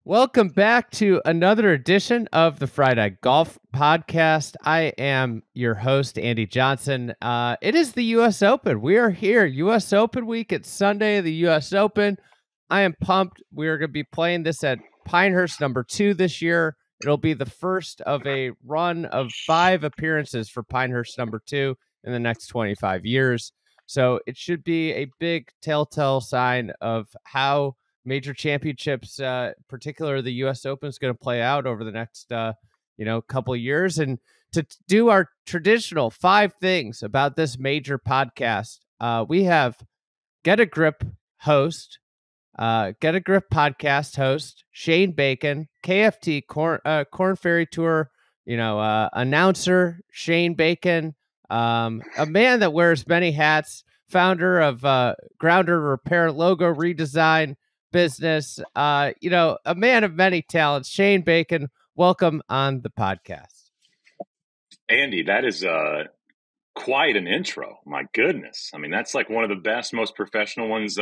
Welcome back to another edition of the Friday Golf Podcast. I am your host, Andy Johnson. It is the U.S. Open. We are here. U.S. Open week. It's Sunday, the U.S. Open. I am pumped. We are going to be playing this at Pinehurst No. 2 this year. It'll be the first of a run of 5 appearances for Pinehurst No. 2 in the next 25 years. So it should be a big telltale sign of how major championships, particularly the U.S. Open, is going to play out over the next, couple of years. And to do our traditional 5 things about this major podcast, we have Get a Grip host, Get a Grip podcast host, Shane Bacon, KFT Corn Ferry Tour, announcer Shane Bacon, a man that wears many hats, founder of Grounder Repair Logo Redesign business, a man of many talents. Shane Bacon, welcome on the podcast. Andy, that is quite an intro. My goodness. I mean, that's like one of the best, most professional ones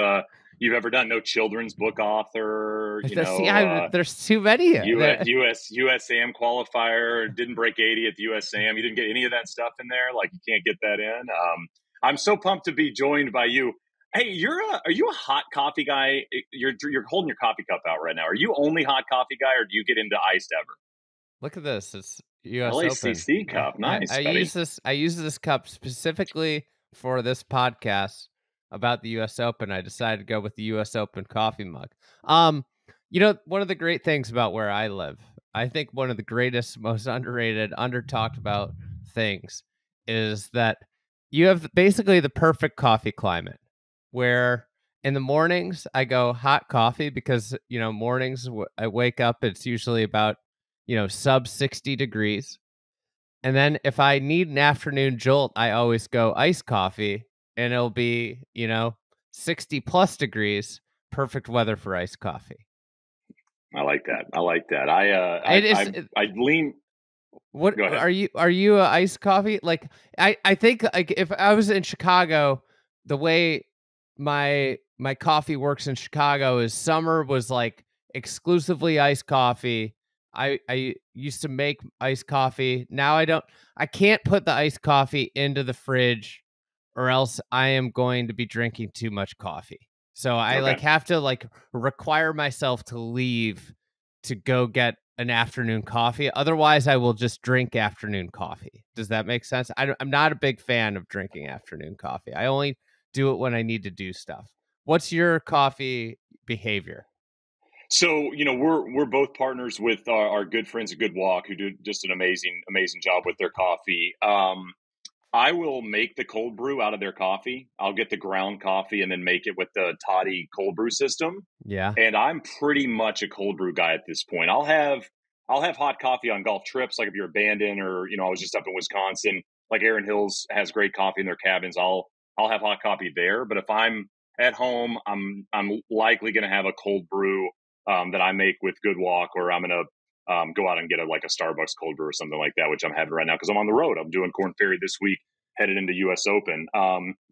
you've ever done. No children's book author, there's too many. USAM qualifier, didn't break 80 at the USAM. You didn't get any of that stuff in there. Like, you can't get that in. I'm so pumped to be joined by you. Hey, are you a hot coffee guy? You're holding your coffee cup out right now. Are you only hot coffee guy, or do you get into iced ever? Look at this. It's US LACC Open. cup. Nice. I use this cup specifically for this podcast about the US Open. I decided to go with the US Open coffee mug. One of the great things about where I live, I think one of the greatest, most underrated, under-talked about things is that you have basically the perfect coffee climate, where in the mornings I go hot coffee because, mornings I wake up, it's usually about, sub 60 degrees. And then if I need an afternoon jolt, I always go iced coffee, and it'll be, 60 plus degrees, perfect weather for iced coffee. I like that. I lean. What are you a iced coffee? Like, I think, like, if I was in Chicago, the way my coffee works in Chicago is summer was like exclusively iced coffee. I used to make iced coffee. Now I can't put the iced coffee into the fridge, or else I am going to be drinking too much coffee. So I have to require myself to leave to go get an afternoon coffee. Otherwise, I will just drink afternoon coffee. Does that make sense? I'm not a big fan of drinking afternoon coffee. I only do it when I need to do stuff. What's your coffee behavior? So, we're both partners with our good friends at Good Walk, who do just an amazing job with their coffee. I will make the cold brew out of their coffee. I'll get the ground coffee and then make it with the Toddy cold brew system. Yeah. And I'm pretty much a cold brew guy at this point. I'll have hot coffee on golf trips, like if you're abandoned, or, I was just up in Wisconsin, like Aaron Hills has great coffee in their cabins. I'll have hot coffee there. But if I'm at home, I'm likely going to have a cold brew that I make with Good Walk, or I'm going to go out and get a Starbucks cold brew or something like that, which I'm having right now because I'm on the road. I'm doing Corn Ferry this week, headed into U.S. Open.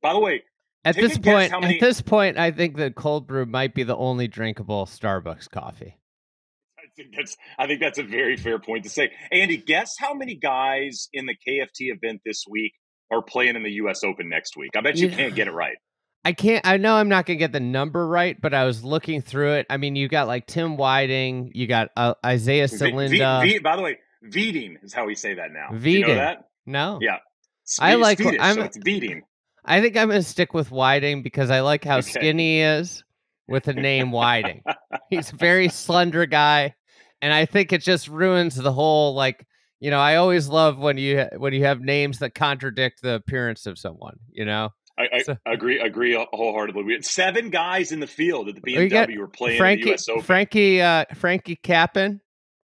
By the way, at this point, I think that cold brew might be the only drinkable Starbucks coffee. I think that's a very fair point to say. Andy, guess how many guys in the KFT event this week are playing in the U.S. Open next week? I bet you can't get it right. I can't. I know I'm not going to get the number right, but I was looking through it. I mean, you got like Tim Whiting, you got Isaiah Salinda. By the way, Veeding is how we say that now. Veeding. Do you know that? No. Yeah. I like. Swedish, so it's Veeding. I think I'm going to stick with Whiting because I like how skinny he is with the name Whiting. He's a very slender guy, and I think it just ruins the whole I always love when you have names that contradict the appearance of someone. I agree wholeheartedly. We had 7 guys in the field at the BMW were playing in the U.S. Open. Frankie Cappan.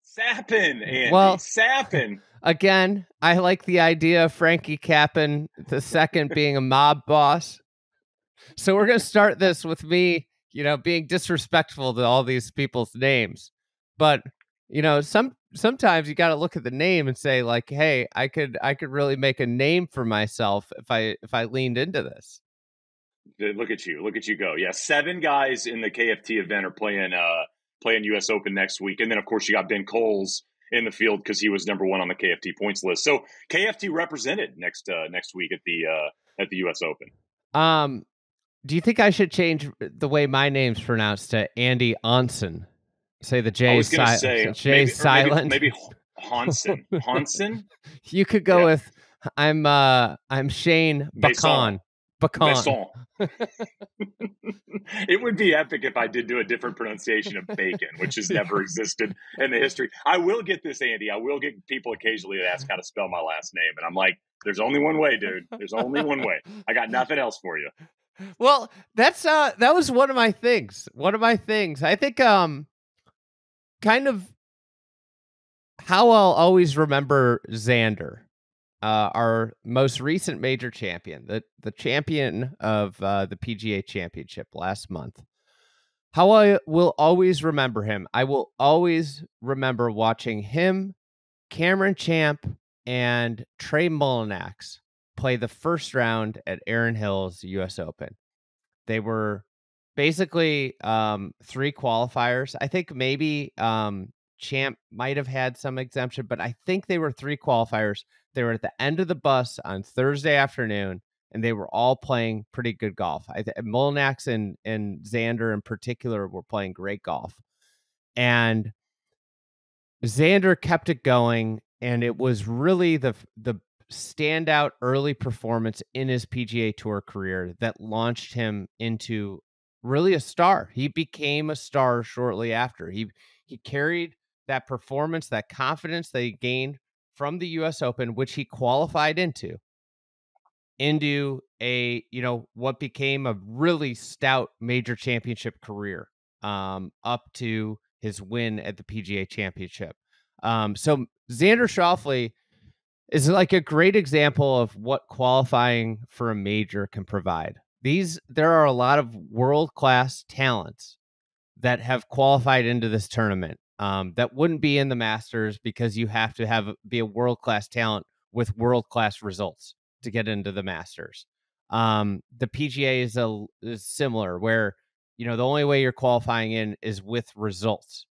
Sappin, Andy. Well, Sappin. Again, I like the idea of Frankie Cappan II being a mob boss. So we're going to start this with me, being disrespectful to all these people's names. But, sometimes you got to look at the name and say, like, hey, I could really make a name for myself if I leaned into this. Look at you go. Yeah, 7 guys in the KFT event are playing playing U.S. Open next week. And then, of course, you got Ben Coles in the field because he was number one on the KFT points list. So KFT represented next week at the U.S. Open. Do you think I should change the way my name's pronounced to Andy Onsen? Say the J I is was going to say silent. maybe Hansen. Hansen. You could go with I'm Shane Bacon. Besson. It would be epic if I did do a different pronunciation of bacon, which has never existed in the history. I will get this, Andy. I will get people occasionally that ask how to spell my last name. And I'm like, there's only one way, dude. There's only one way. I got nothing else for you. Well, that was one of my things. I think kind of how I'll always remember Xander, our most recent major champion, the champion of the PGA Championship last month. How I will always remember him. I will always remember watching him, Cameron Champ, and Trey Mullinax play the first round at Erin Hills U.S. Open. They were basically 3 qualifiers. I think maybe Champ might have had some exemption, but I think they were 3 qualifiers. They were at the end of the bus on Thursday afternoon, and they were all playing pretty good golf. Mullinax and Xander in particular were playing great golf. And Xander kept it going, and it was really the standout early performance in his PGA Tour career that launched him into really a star. He became a star shortly after. He carried that performance, that confidence that he gained from the US Open, which he qualified into a, what became a really stout major championship career, up to his win at the PGA Championship. So Xander Schauffele is like a great example of what qualifying for a major can provide. There are a lot of world-class talents that have qualified into this tournament, that wouldn't be in the Masters because you have to be a world-class talent with world-class results to get into the Masters. The PGA is similar, where the only way you're qualifying in is with results.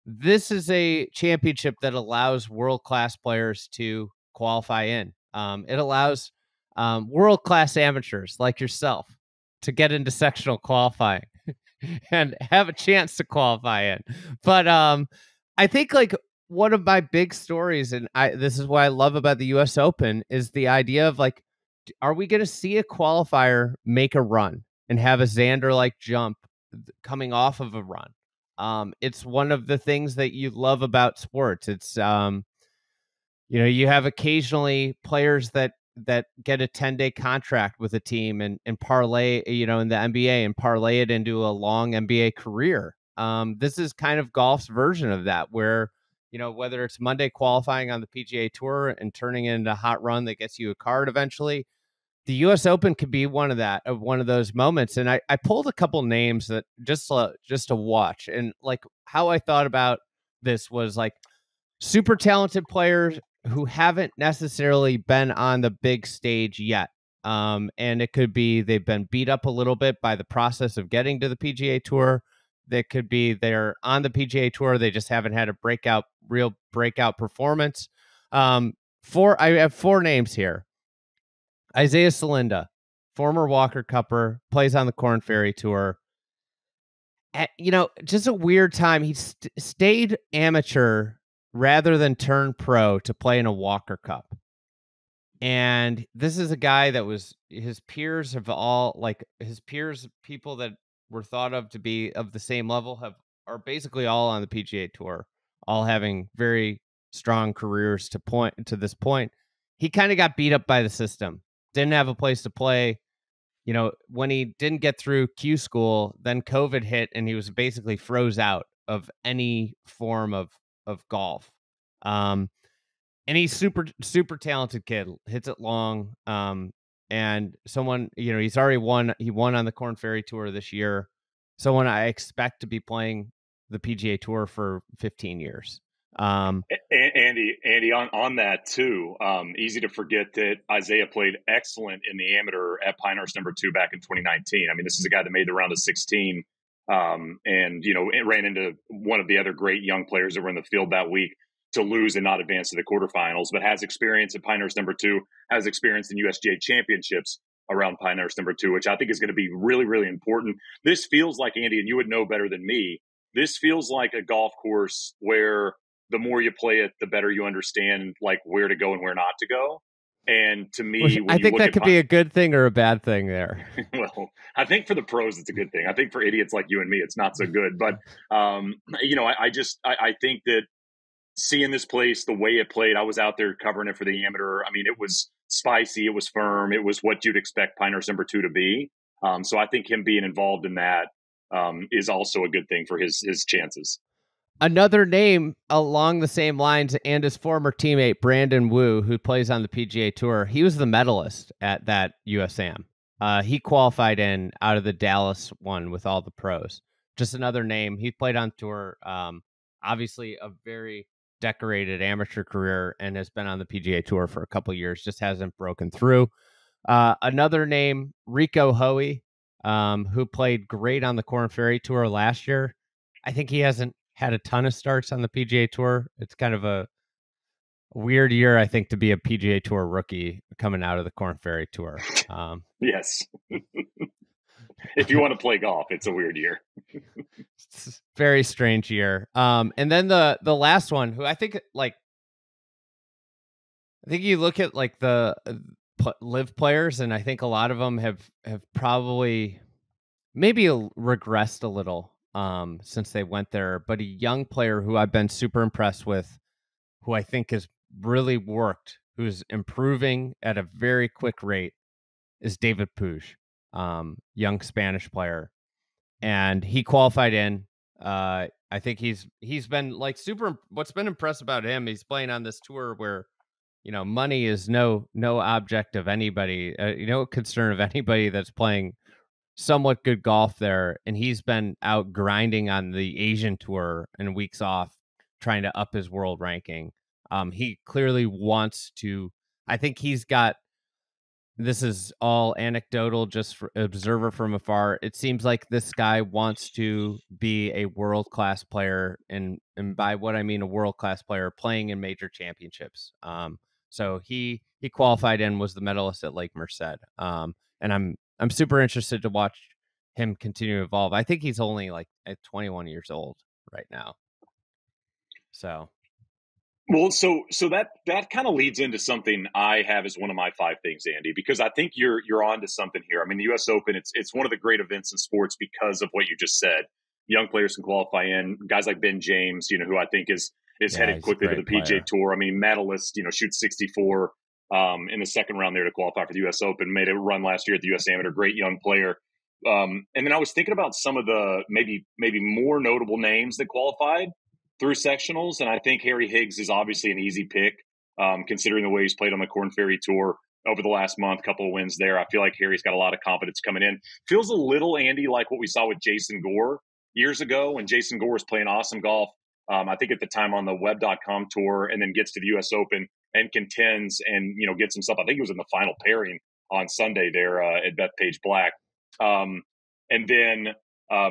This is a championship that allows world-class players to qualify in. It allows world-class amateurs like yourself to get into sectional qualifying and have a chance to qualify in. But I think like one of my big stories, and this is what I love about the US Open, is the idea of like, are we going to see a qualifier make a run and have a Xander like jump coming off of a run? It's one of the things that you love about sports. It's you have occasionally players that get a 10-day contract with a team and parlay, in the NBA, and parlay it into a long NBA career. This is kind of golf's version of that, where, whether it's Monday qualifying on the PGA Tour and turning it into a hot run that gets you a card eventually, the US Open could be one of those moments. And I pulled a couple names that just to watch, and like how I thought about this was like super talented players who haven't necessarily been on the big stage yet. And it could be they've been beat up a little bit by the process of getting to the PGA Tour. That could be they're on the PGA Tour, they just haven't had a real breakout performance. I have 4 names here. Isaiah Salinda, former Walker Cupper, plays on the Korn Ferry Tour. Just a weird time. He stayed amateur rather than turn pro to play in a Walker Cup. And this is a guy that was his peers, people that were thought of to be of the same level are basically all on the PGA Tour, all having very strong careers to this point. He kind of got beat up by the system. Didn't have a place to play. When he didn't get through Q school, then COVID hit and he was basically froze out of any form of golf. And he's super, super talented kid, hits it long. And someone, he's already won. He won on the Korn Ferry Tour this year. Someone I expect to be playing the PGA Tour for 15 years. Andy, on that too, easy to forget that Isaiah played excellent in the amateur at Pinehurst No. 2 back in 2019. I mean, this is a guy that made the round of 16 And, it ran into one of the other great young players that were in the field that week to lose and not advance to the quarterfinals, but has experience at Pinehurst No. 2, has experience in USGA championships around Pinehurst No. 2, which I think is going to be really, really important. This feels like, Andy, and you would know better than me, this feels like a golf course where the more you play it, the better you understand like where to go and where not to go. And to me, when I think that could be a good thing or a bad thing there. Well, I think for the pros, it's a good thing. I think for idiots like you and me, it's not so good. But, I think that seeing this place, the way it played, I was out there covering it for the amateur. I mean, it was spicy. It was firm. It was what you'd expect Pinehurst No. 2 to be. So I think him being involved in that is also a good thing for his chances. Another name along the same lines, and his former teammate, Brandon Wu, who plays on the PGA Tour. He was the medalist at that USAM. He qualified in out of the Dallas one with all the pros. Just another name. He played on tour. Obviously, a very decorated amateur career and has been on the PGA Tour for a couple of years. Just hasn't broken through. Another name, Rico Hoey, who played great on the Korn Ferry Tour last year. I think he hasn't had a ton of starts on the PGA Tour. It's kind of a weird year, I think, to be a PGA Tour rookie coming out of the Korn Ferry Tour. Yes. If you want to play golf, it's a weird year. It's a very strange year. And then the last one, who I think you look at like the live players, and I think a lot of them have probably maybe regressed a little since they went there. But a young player who I've been super impressed with, who I think has really worked, who's improving at a very quick rate, is David Puig, young Spanish player. And he qualified in. I think he's been like super. What's been impressive about him, he's playing on this tour where, money is no object of anybody, concern of anybody that's playing somewhat good golf there. And he's been out grinding on the Asian tour and weeks off, trying to up his world ranking. He clearly wants to. I think he's got. This is all anecdotal, just for observer from afar. It seems like this guy wants to be a world-class player, and by what I mean a world-class player, playing in major championships. So he qualified and was the medalist at Lake Merced. And I'm super interested to watch him continue to evolve. I think he's only like at 21 years old right now. So. Well, so that kind of leads into something I have as one of my 5 things, Andy, because I think you're on to something here. I mean, the U.S. Open, it's one of the great events in sports because of what you just said. Young players can qualify in. Guys like Ben James, who I think is headed quickly to the PGA Tour. I mean, medalist, shoots 64 in the second round there to qualify for the U.S. Open. Made a run last year at the U.S. Amateur. Great young player. And then I was thinking about some of the maybe more notable names that qualified through sectionals, and I think Harry Higgs is obviously an easy pick, considering the way he's played on the Korn Ferry Tour over the last month, couple of wins there. I feel like Harry's got a lot of confidence coming in. Feels a little, Andy, like what we saw with Jason Gore years ago when Jason Gore was playing awesome golf, I think at the time on the web.com tour, and then gets to the U.S. Open and contends and, gets himself, I think he was in the final pairing on Sunday there at Bethpage Black. And then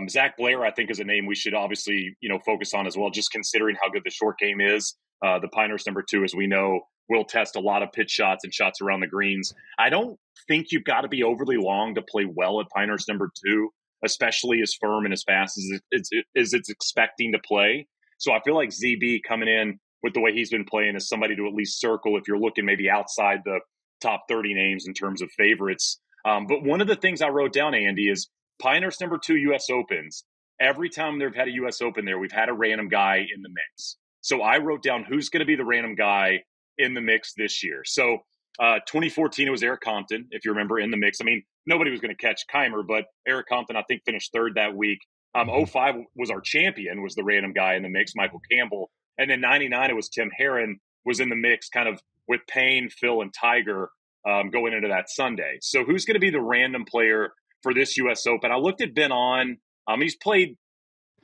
Zach Blair, I think, is a name we should obviously, focus on as well, just considering how good the short game is. The Pinehurst No. 2, as we know, will test a lot of pitch shots and shots around the greens. I don't think you've got to be overly long to play well at Pinehurst No. 2, especially as firm and as fast as it's expecting to play. So I feel like ZB coming in with the way he's been playing is somebody to at least circle if you're looking maybe outside the top 30 names in terms of favorites. But one of the things I wrote down, Andy, is Pinehurst No. 2 U.S. Opens. Every time they've had a U.S. Open there, we've had a random guy in the mix. So I wrote down who's going to be the random guy in the mix this year. So 2014, it was Eric Compton, if you remember, in the mix. I mean, nobody was going to catch Keimer, but Eric Compton, I think, finished third that week. 05 was our champion, was the random guy in the mix, Michael Campbell. And then 99, it was Tim Herron was in the mix kind of with Payne, Phil, and Tiger going into that Sunday. So who's going to be the random player for this U.S. Open? I looked at Ben On. He's played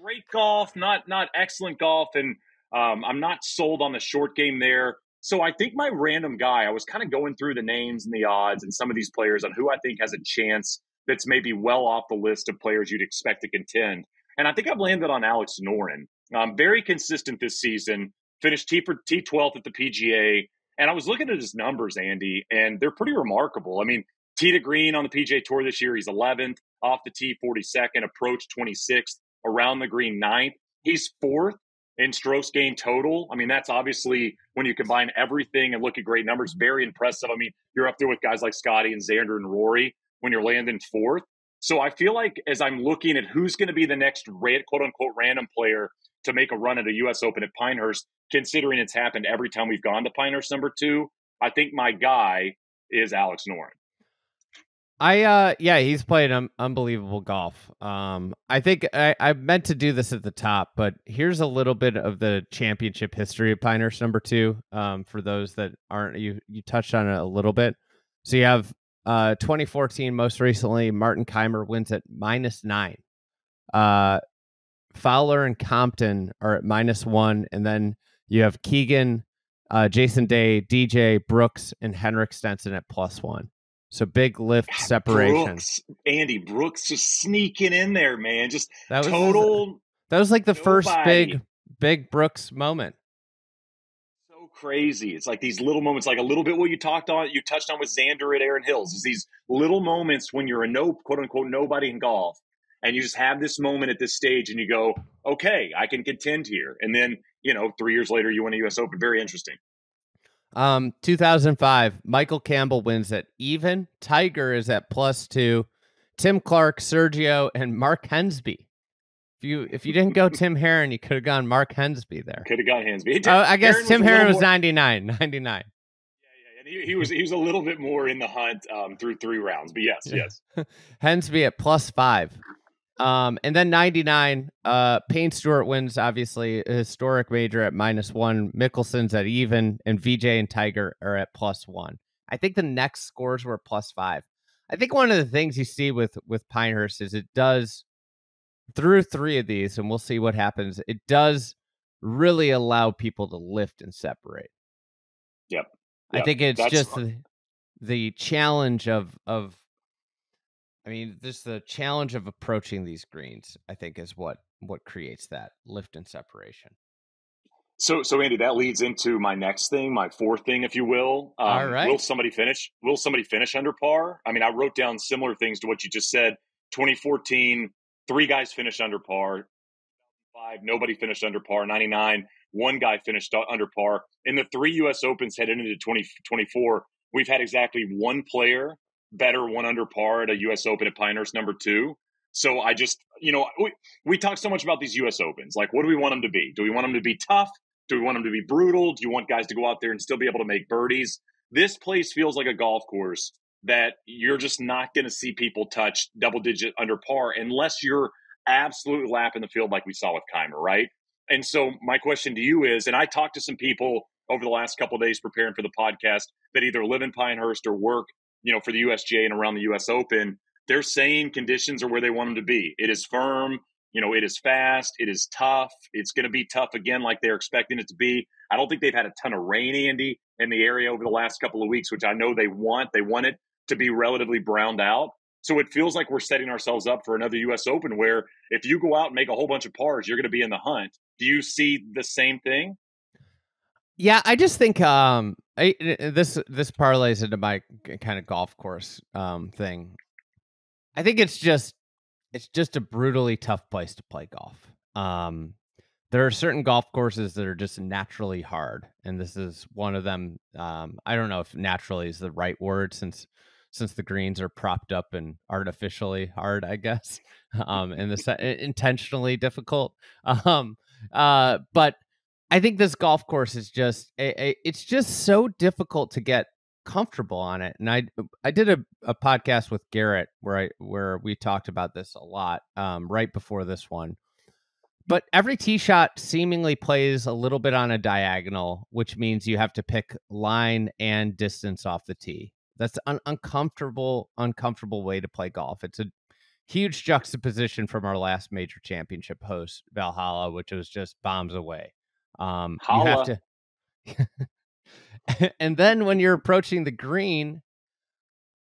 great golf, not excellent golf, and I'm not sold on the short game there. So I think my random guy, I was kind of going through the names and the odds and some of these players on who I think has a chance that's maybe well off the list of players you'd expect to contend. And I think I've landed on Alex Noren. Very consistent this season. Finished T12th at the PGA. And I was looking at his numbers, Andy, and they're pretty remarkable. I mean, tee to green on the PGA Tour this year, he's 11th. Off the tee, 42nd. Approach, 26th. Around the green, 9th. He's 4th in strokes gained total. I mean, that's obviously, when you combine everything and look at great numbers, very impressive. I mean, you're up there with guys like Scottie and Xander and Rory when you're landing 4th. So I feel like as I'm looking at who's going to be the next quote unquote random player to make a run at a U.S. Open at Pinehurst, considering it's happened every time we've gone to Pinehurst number 2, I think my guy is Alex Noren. Yeah, he's played unbelievable golf. I think I meant to do this at the top, but here's a little bit of the championship history of Pinehurst number 2. For those that aren't, you touched on it a little bit. So you have 2014, most recently, Martin Keimer wins at -9. Fowler and Compton are at -1, and then you have Keegan, Jason Day, DJ Brooks, and Henrik Stenson at +1. So big lift separation. Andy Brooks just sneaking in there, man. Just that was like the nobody. First big Brooks moment. So crazy. It's like these little moments, like a little bit what you touched on with Xander at Erin Hills. Is these little moments when you're a quote unquote nobody in golf, and you just have this moment at this stage, and you go, okay, I can contend here. And then 3 years later, you win a U.S. Open. Very interesting. 2005, Michael Campbell wins at even. Tiger is at +2. Tim Clark, Sergio, and Mark Hensby. If you didn't go Tim Herron, you could have gone Mark Hensby there. Could have gone Hensby. I guess Tim Herron was 99. Yeah. And he was a little bit more in the hunt through 3 rounds. But yes. Hensby at +5. And then 99, Payne Stewart wins, obviously, a historic major at -1. Mickelson's at even, and VJ and Tiger are at +1. I think the next scores were +5. I think one of the things you see with Pinehurst is it does, through 3 of these, and we'll see what happens, it does really allow people to lift and separate. Yep. I think it's just the challenge of just the challenge of approaching these greens, I think, is what creates that lift and separation. So Andy, that leads into my next thing, my 4th thing, if you will. All right. Will somebody finish under par? I mean, I wrote down similar things to what you just said. 2014, 3 guys finished under par. 2005, nobody finished under par. 99, 1 guy finished under par. In the 3 U.S. Opens headed into 2024, we've had exactly 1 player better 1 under par at a U.S. Open at Pinehurst number 2. So I just, we talk so much about these U.S. Opens. Like, what do we want them to be? Do we want them to be tough? Do we want them to be brutal? Do you want guys to go out there and still be able to make birdies? This place feels like a golf course that you're just not going to see people touch double-digit under par unless you're absolutely lapping the field like we saw with Keimer, right? And so my question to you is, and I talked to some people over the last couple of days preparing for the podcast that either live in Pinehurst or work for the USGA and around the U.S. Open, they're saying conditions are where they want them to be. It is firm, it is fast, it is tough. It's going to be tough again like they're expecting it to be. I don't think they've had a ton of rain, Andy, in the area over the last couple of weeks, which I know they want. They want it to be relatively browned out. So it feels like we're setting ourselves up for another U.S. Open where if you go out and make a whole bunch of pars, you're going to be in the hunt. Do you see the same thing? Yeah, I just think this parlays into my kind of golf course thing. I think it's just a brutally tough place to play golf. There are certain golf courses that are just naturally hard, and this is one of them. I don't know if naturally is the right word since the greens are propped up and artificially hard, I guess, and intentionally difficult. But I think this golf course is just it's just so difficult to get comfortable on it. And I did a podcast with Garrett where we talked about this a lot right before this one. But every tee shot seemingly plays a little bit on a diagonal, which means you have to pick line and distance off the tee. That's an uncomfortable way to play golf. It's a huge juxtaposition from our last major championship host, Valhalla, which was just bombs away. You have to, and then when you're approaching the green,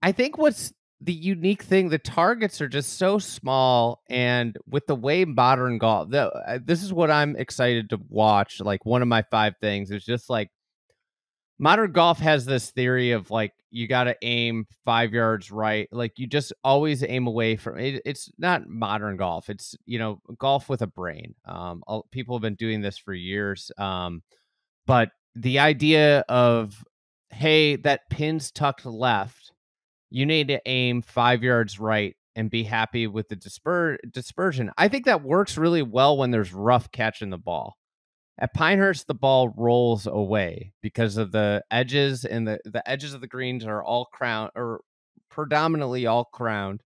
I think what's the unique thing. The targets are just so small, and with the way modern golf, this is what I'm excited to watch. Like one of my 5 things is just like modern golf has this theory of like you got to aim 5 yards right. Like you just always aim away from it. It's not modern golf. It's golf with a brain. People have been doing this for years. But the idea of, hey, that pin's tucked left, you need to aim 5 yards right and be happy with the dispersion. I think that works really well when there's rough catching the ball. At Pinehurst, the ball rolls away because of the edges, and the edges of the greens are all crowned, or predominantly all crowned.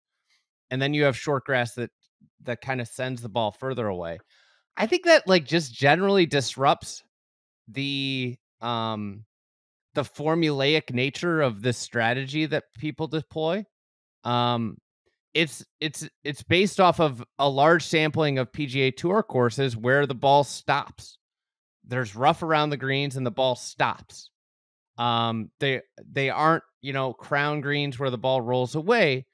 And then you have short grass that kind of sends the ball further away. I think that like just generally disrupts the formulaic nature of this strategy that people deploy. It's based off of a large sampling of PGA Tour courses where the ball stops. There's rough around the greens and the ball stops. They aren't, crown greens where the ball rolls away.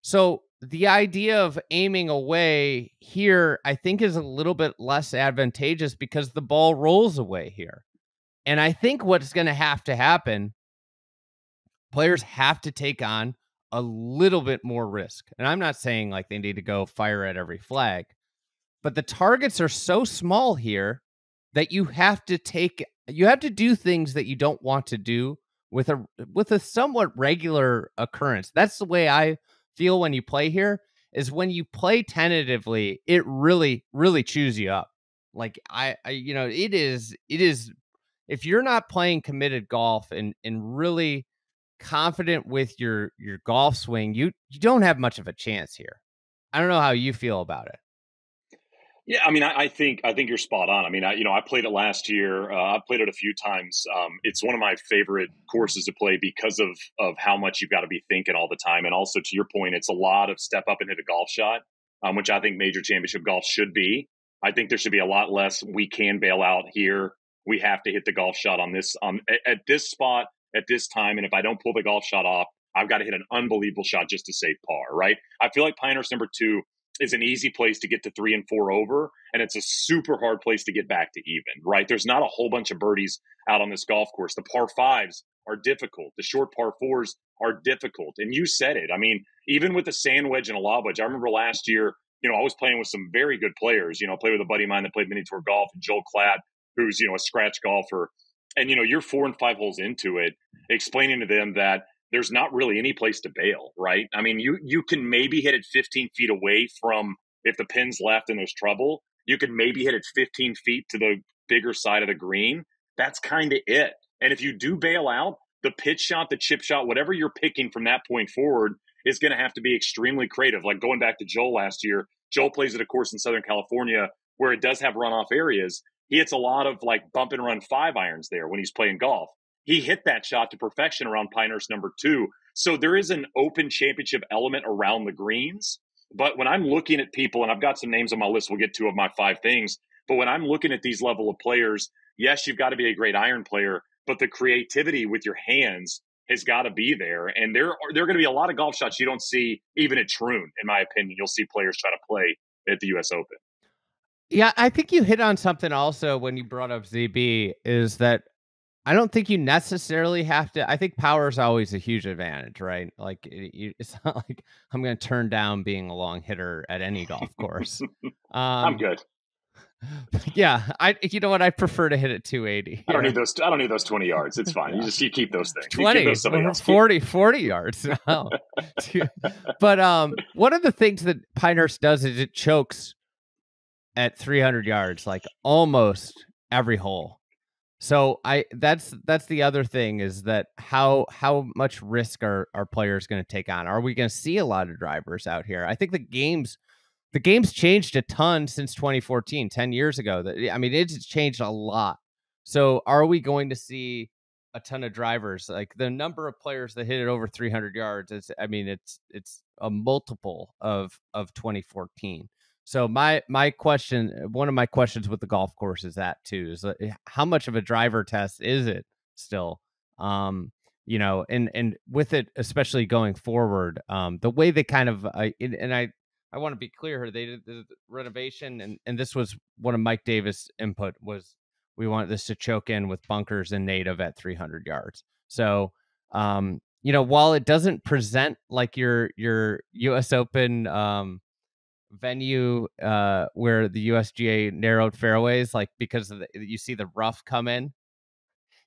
So the idea of aiming away here, I think, is a little bit less advantageous because the ball rolls away here. And I think what's going to happen, players have to take on a little bit more risk. And I'm not saying like they need to go fire at every flag, but the targets are so small here that you have to do things that you don't want to do with a somewhat regular occurrence. That's the way I feel when you play here, is when you play tentatively, it really, really chews you up. Like it is, if you're not playing committed golf and really confident with your golf swing, you don't have much of a chance here. I don't know how you feel about it. Yeah, I mean, I think you're spot on. I mean, I played it last year. I played it a few times. It's one of my favorite courses to play because of how much you've got to be thinking all the time, and also to your point, it's a lot of step up and hit a golf shot, which I think major championship golf should be. I think there should be a lot less. We can bail out here. We have to hit the golf shot on this at this spot at this time, and if I don't pull the golf shot off, I've got to hit an unbelievable shot just to save par. Right? I feel like Pinehurst #2 is an easy place to get to 3 and 4 over, and it's a super hard place to get back to even, right? There's not a whole bunch of birdies out on this golf course. The par 5s are difficult. The short par 4s are difficult. And you said it. I mean, even with the sand wedge and a lob wedge, I remember last year, I was playing with some very good players. I played with a buddy of mine that played mini tour golf, Joel Klatt, who's, a scratch golfer. And, you're 4 and 5 holes into it, explaining to them that there's not really any place to bail, right? I mean, you can maybe hit it 15 feet away from, if the pin's left and there's trouble, you can maybe hit it 15 feet to the bigger side of the green. That's kind of it. And if you do bail out, the pitch shot, the chip shot, whatever you're picking from that point forward is going to have to be extremely creative. Like going back to Joel last year, Joel plays at a course in Southern California where it does have runoff areas. He hits a lot of like bump and run 5-irons there when he's playing golf. He hit that shot to perfection around Pinehurst #2. So there is an open championship element around the greens. But when I'm looking at people, and I've got some names on my list, we'll get to of my 5 things. But when I'm looking at these level of players, yes, you've got to be a great iron player, but the creativity with your hands has got to be there. And there are going to be a lot of golf shots you don't see even at Troon, in my opinion. You'll see players try to play at the U.S. Open. Yeah, I think you hit on something also when you brought up ZB, is that I don't think you necessarily have to. I think power is always a huge advantage, right? Like it's not like I'm going to turn down being a long hitter at any golf course. I'm good. Yeah, you know what? I prefer to hit at 280. I don't need those 20 yards. It's fine. Yeah. You keep those things. 20, those 40 yards. No. But one of the things that Pinehurst does is it chokes at 300 yards, like almost every hole. So that's the other thing, is that how much risk are players going to take on? Are we going to see a lot of drivers out here? I think the game's changed a ton since 2014, 10 years ago. I mean, it's changed a lot. So are we going to see a ton of drivers? Like the number of players that hit it over 300 yards, it's a multiple of 2014. So my question, one of my questions with the golf course is that too, is how much of a driver test is it still? and with it, especially going forward, the way they kind of, I want to be clear here, they did the renovation, and this was one of Mike Davis' input was we want this to choke in with bunkers and native at 300 yards. So, while it doesn't present like your U.S. Open venue where the USGA narrowed fairways, like because you see the rough come in.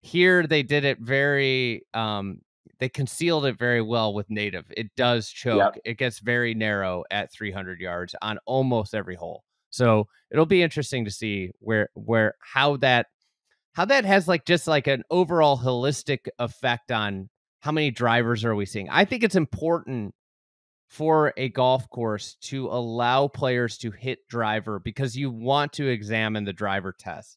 Here they did it very they concealed it very well with native. It does choke. Yep. It gets very narrow at 300 yards on almost every hole. So it'll be interesting to see how that has like just like an overall holistic effect on how many drivers are we seeing. I think it's important for a golf course to allow players to hit driver because you want to examine the driver test.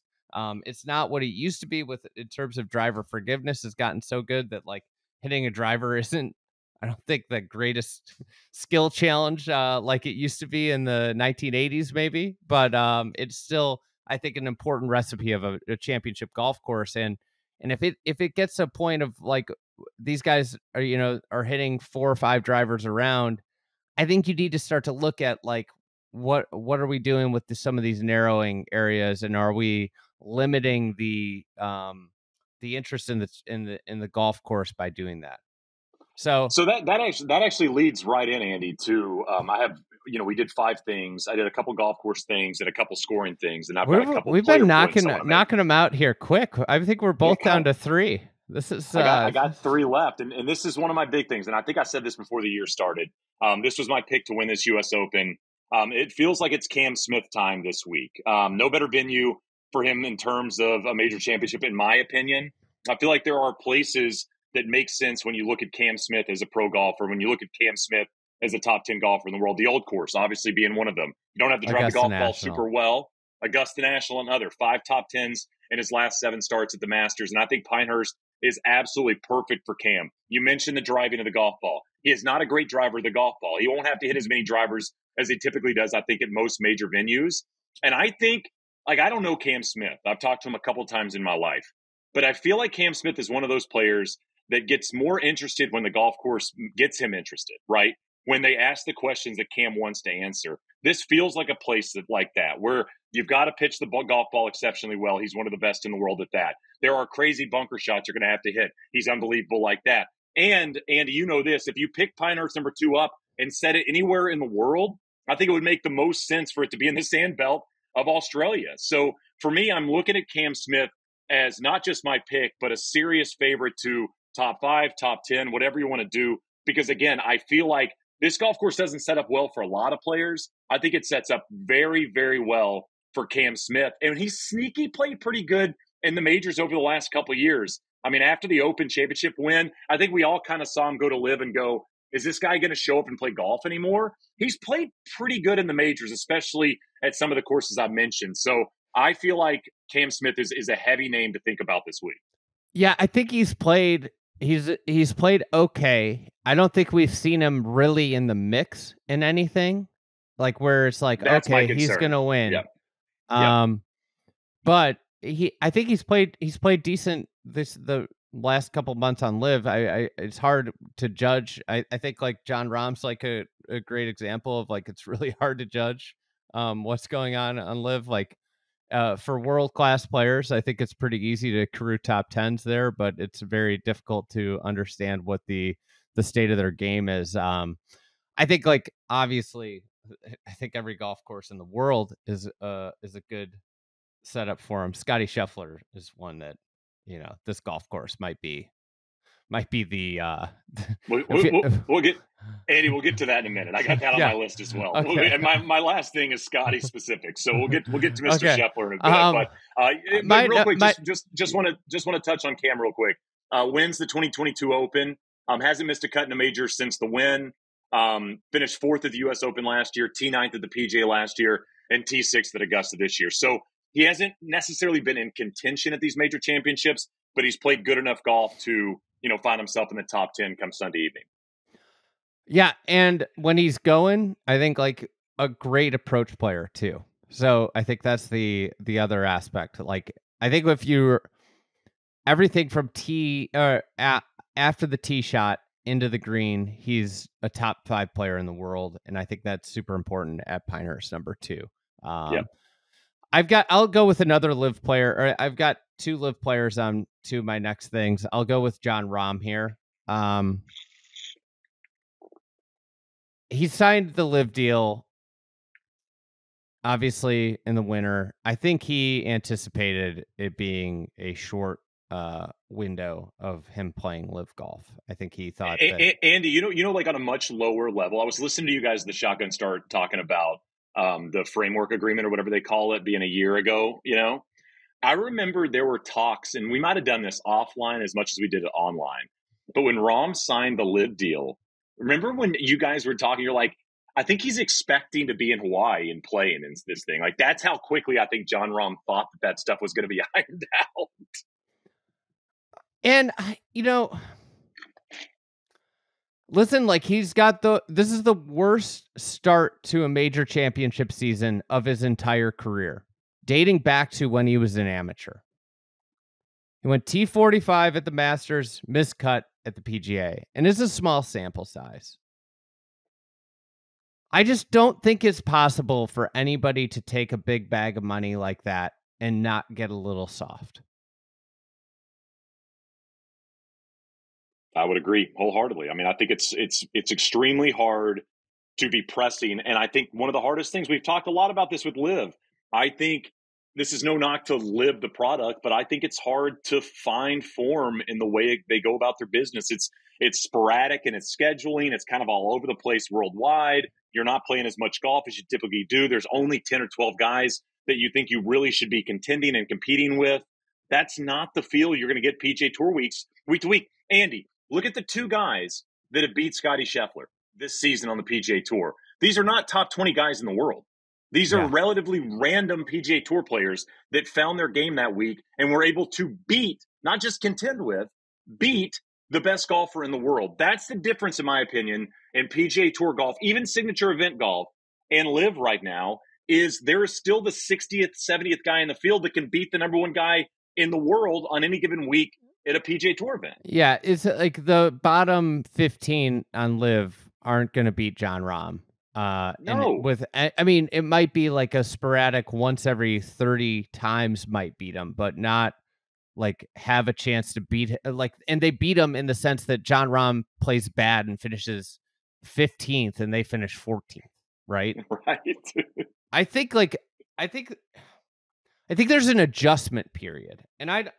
It's not what it used to be in terms of driver forgiveness has gotten so good that like hitting a driver isn't, I don't think, the greatest skill challenge like it used to be in the 1980s maybe, but it's still, I think, an important recipe of a championship golf course. And if it gets to a point of like these guys are hitting 4 or 5 drivers around, I think you need to start to look at like what are we doing with some of these narrowing areas, and are we limiting the interest in the golf course by doing that? So that actually leads right in, Andy, to I have, we did 5 things. I did a couple golf course things and a couple scoring things, and I've got a couple. We've been knocking them out here quick. I think we're both down to 3. This is I got 3 left, and this is one of my big things. And I think I said this before the year started. This was my pick to win this U.S. Open. It feels like it's Cam Smith time this week. No better venue for him in terms of a major championship, in my opinion. I feel like there are places that make sense when you look at Cam Smith as a pro golfer, when you look at Cam Smith as a top 10 golfer in the world. The Old Course, obviously, being one of them. You don't have to drive the golf ball super well. Augusta National, another. 5 top 10s in his last 7 starts at the Masters. And I think Pinehurst is absolutely perfect for Cam. You mentioned the driving of the golf ball. He is not a great driver of the golf ball. He won't have to hit as many drivers as he typically does, I think, at most major venues. And I think, I don't know Cam Smith. I've talked to him a couple times in my life. But I feel like Cam Smith is one of those players that gets more interested when the golf course gets him interested, right? When they ask the questions that Cam wants to answer. This feels like a place like that, where you've got to pitch the golf ball exceptionally well. He's one of the best in the world at that. There are crazy bunker shots you're going to have to hit. He's unbelievable like that. And, Andy, you know this, if you pick Pinehurst number 2 up and set it anywhere in the world, I think it would make the most sense for it to be in the sand belt of Australia. So for me, I'm looking at Cam Smith as not just my pick, but a serious favorite to top 5, top 10, whatever you want to do. Because, again, I feel like this golf course doesn't set up well for a lot of players. I think it sets up very, very well for Cam Smith. And he's sneaky played pretty good in the majors over the last couple of years. I mean, after the Open Championship win, I think we all kind of saw him go to live and go, is this guy going to show up and play golf anymore? He's played pretty good in the majors, especially at some of the courses I mentioned. So I feel like Cam Smith is a heavy name to think about this week. Yeah, I think he's played okay. I don't think we've seen him really in the mix in anything, like where it's like, that's okay, he's going to win. Yep. But I think he's played decent the last couple months on Live. It's hard to judge. I think like Jon Rahm's like a great example of like, it's really hard to judge what's going on Live. Like for world-class players, I think it's pretty easy to accrue top 10s there, but it's very difficult to understand what the state of their game is. I think like, obviously, I think every golf course in the world is a good setup for him. Scottie Scheffler is one that, this golf course might be the we'll get, Andy, we'll get to that in a minute. I got that on my list as well. Okay. And my last thing is Scottie specific, so we'll get to Mr. Scheffler in a bit. But real quick, just want to touch on Cam real quick. Wins the 2022 Open. Hasn't missed a cut in a major since the win. Finished 4th at the U.S. Open last year, T9th at the PGA last year, and T6th at Augusta this year. So he hasn't necessarily been in contention at these major championships, but he's played good enough golf to, find himself in the top 10 come Sunday evening. Yeah, and when he's going, I think like a great approach player too. So I think that's the other aspect. Like, I think if you're everything from after the tee shot into the green, he's a top 5 player in the world, and I think that's super important at Pinehurst number 2. Yep. I'll go with another live player, or I've got 2 live players on 2 of my next things. I'll go with Jon Rahm here. He signed the live deal, obviously, in the winter. I think he anticipated it being a short window of him playing live golf. I think he thought that. Andy, like on a much lower level, I was listening to you guys, the Shotgun Start, talking about the framework agreement or whatever they call it being a year ago. I remember there were talks, and we might have done this offline as much as we did it online. But when Rahm signed the live deal, remember when you guys were talking, you're like, I think he's expecting to be in Hawaii and playing in this thing. Like, that's how quickly I think Jon Rahm thought that stuff was going to be ironed out. And, listen, like this is the worst start to a major championship season of his entire career, dating back to when he was an amateur. He went T45 at the Masters, miscut at the PGA, and it's a small sample size. I just don't think it's possible for anybody to take a big bag of money like that and not get a little soft. I would agree wholeheartedly. I mean, I think it's extremely hard to be pressing, and I think one of the hardest things, we've talked a lot about this with Liv. I think this is no knock to Liv the product, but I think it's hard to find form in the way they go about their business. It's sporadic in its scheduling. It's kind of all over the place worldwide. You're not playing as much golf as you typically do. There's only 10 or 12 guys that you think you really should be contending and competing with. That's not the feel you're going to get PGA Tour weeks week to week. Andy, look at the 2 guys that have beat Scottie Scheffler this season on the PGA Tour. These are not top 20 guys in the world. These are relatively random PGA Tour players that found their game that week and were able to beat, not just contend with, beat the best golfer in the world. That's the difference, in my opinion, in PGA Tour golf, even signature event golf, and live right now, is there is still the 60th, 70th guy in the field that can beat the number 1 guy in the world on any given week at a PGA Tour event. Yeah, it's like the bottom 15 on live aren't going to beat Jon Rahm. No. And I mean, it might be like a sporadic once every 30 times might beat him, but not like have a chance to beat and they beat him in the sense that Jon Rahm plays bad and finishes 15th and they finish 14th, right? Right. I think there's an adjustment period, and I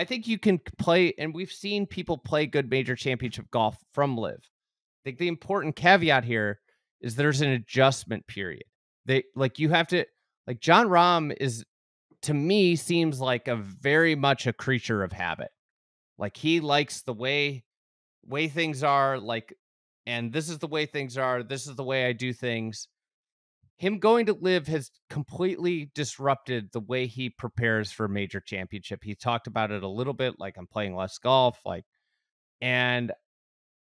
think you can play, and we've seen people play good major championship golf from live. I think the important caveat here is there's an adjustment period. You have to, like, Jon Rahm is, to me, seems like a very much a creature of habit. Like, he likes the way things are, like, and this is the way things are. This is the way I do things. Him going to live has completely disrupted the way he prepares for a major championship. He talked about it a little bit, like, I'm playing less golf, and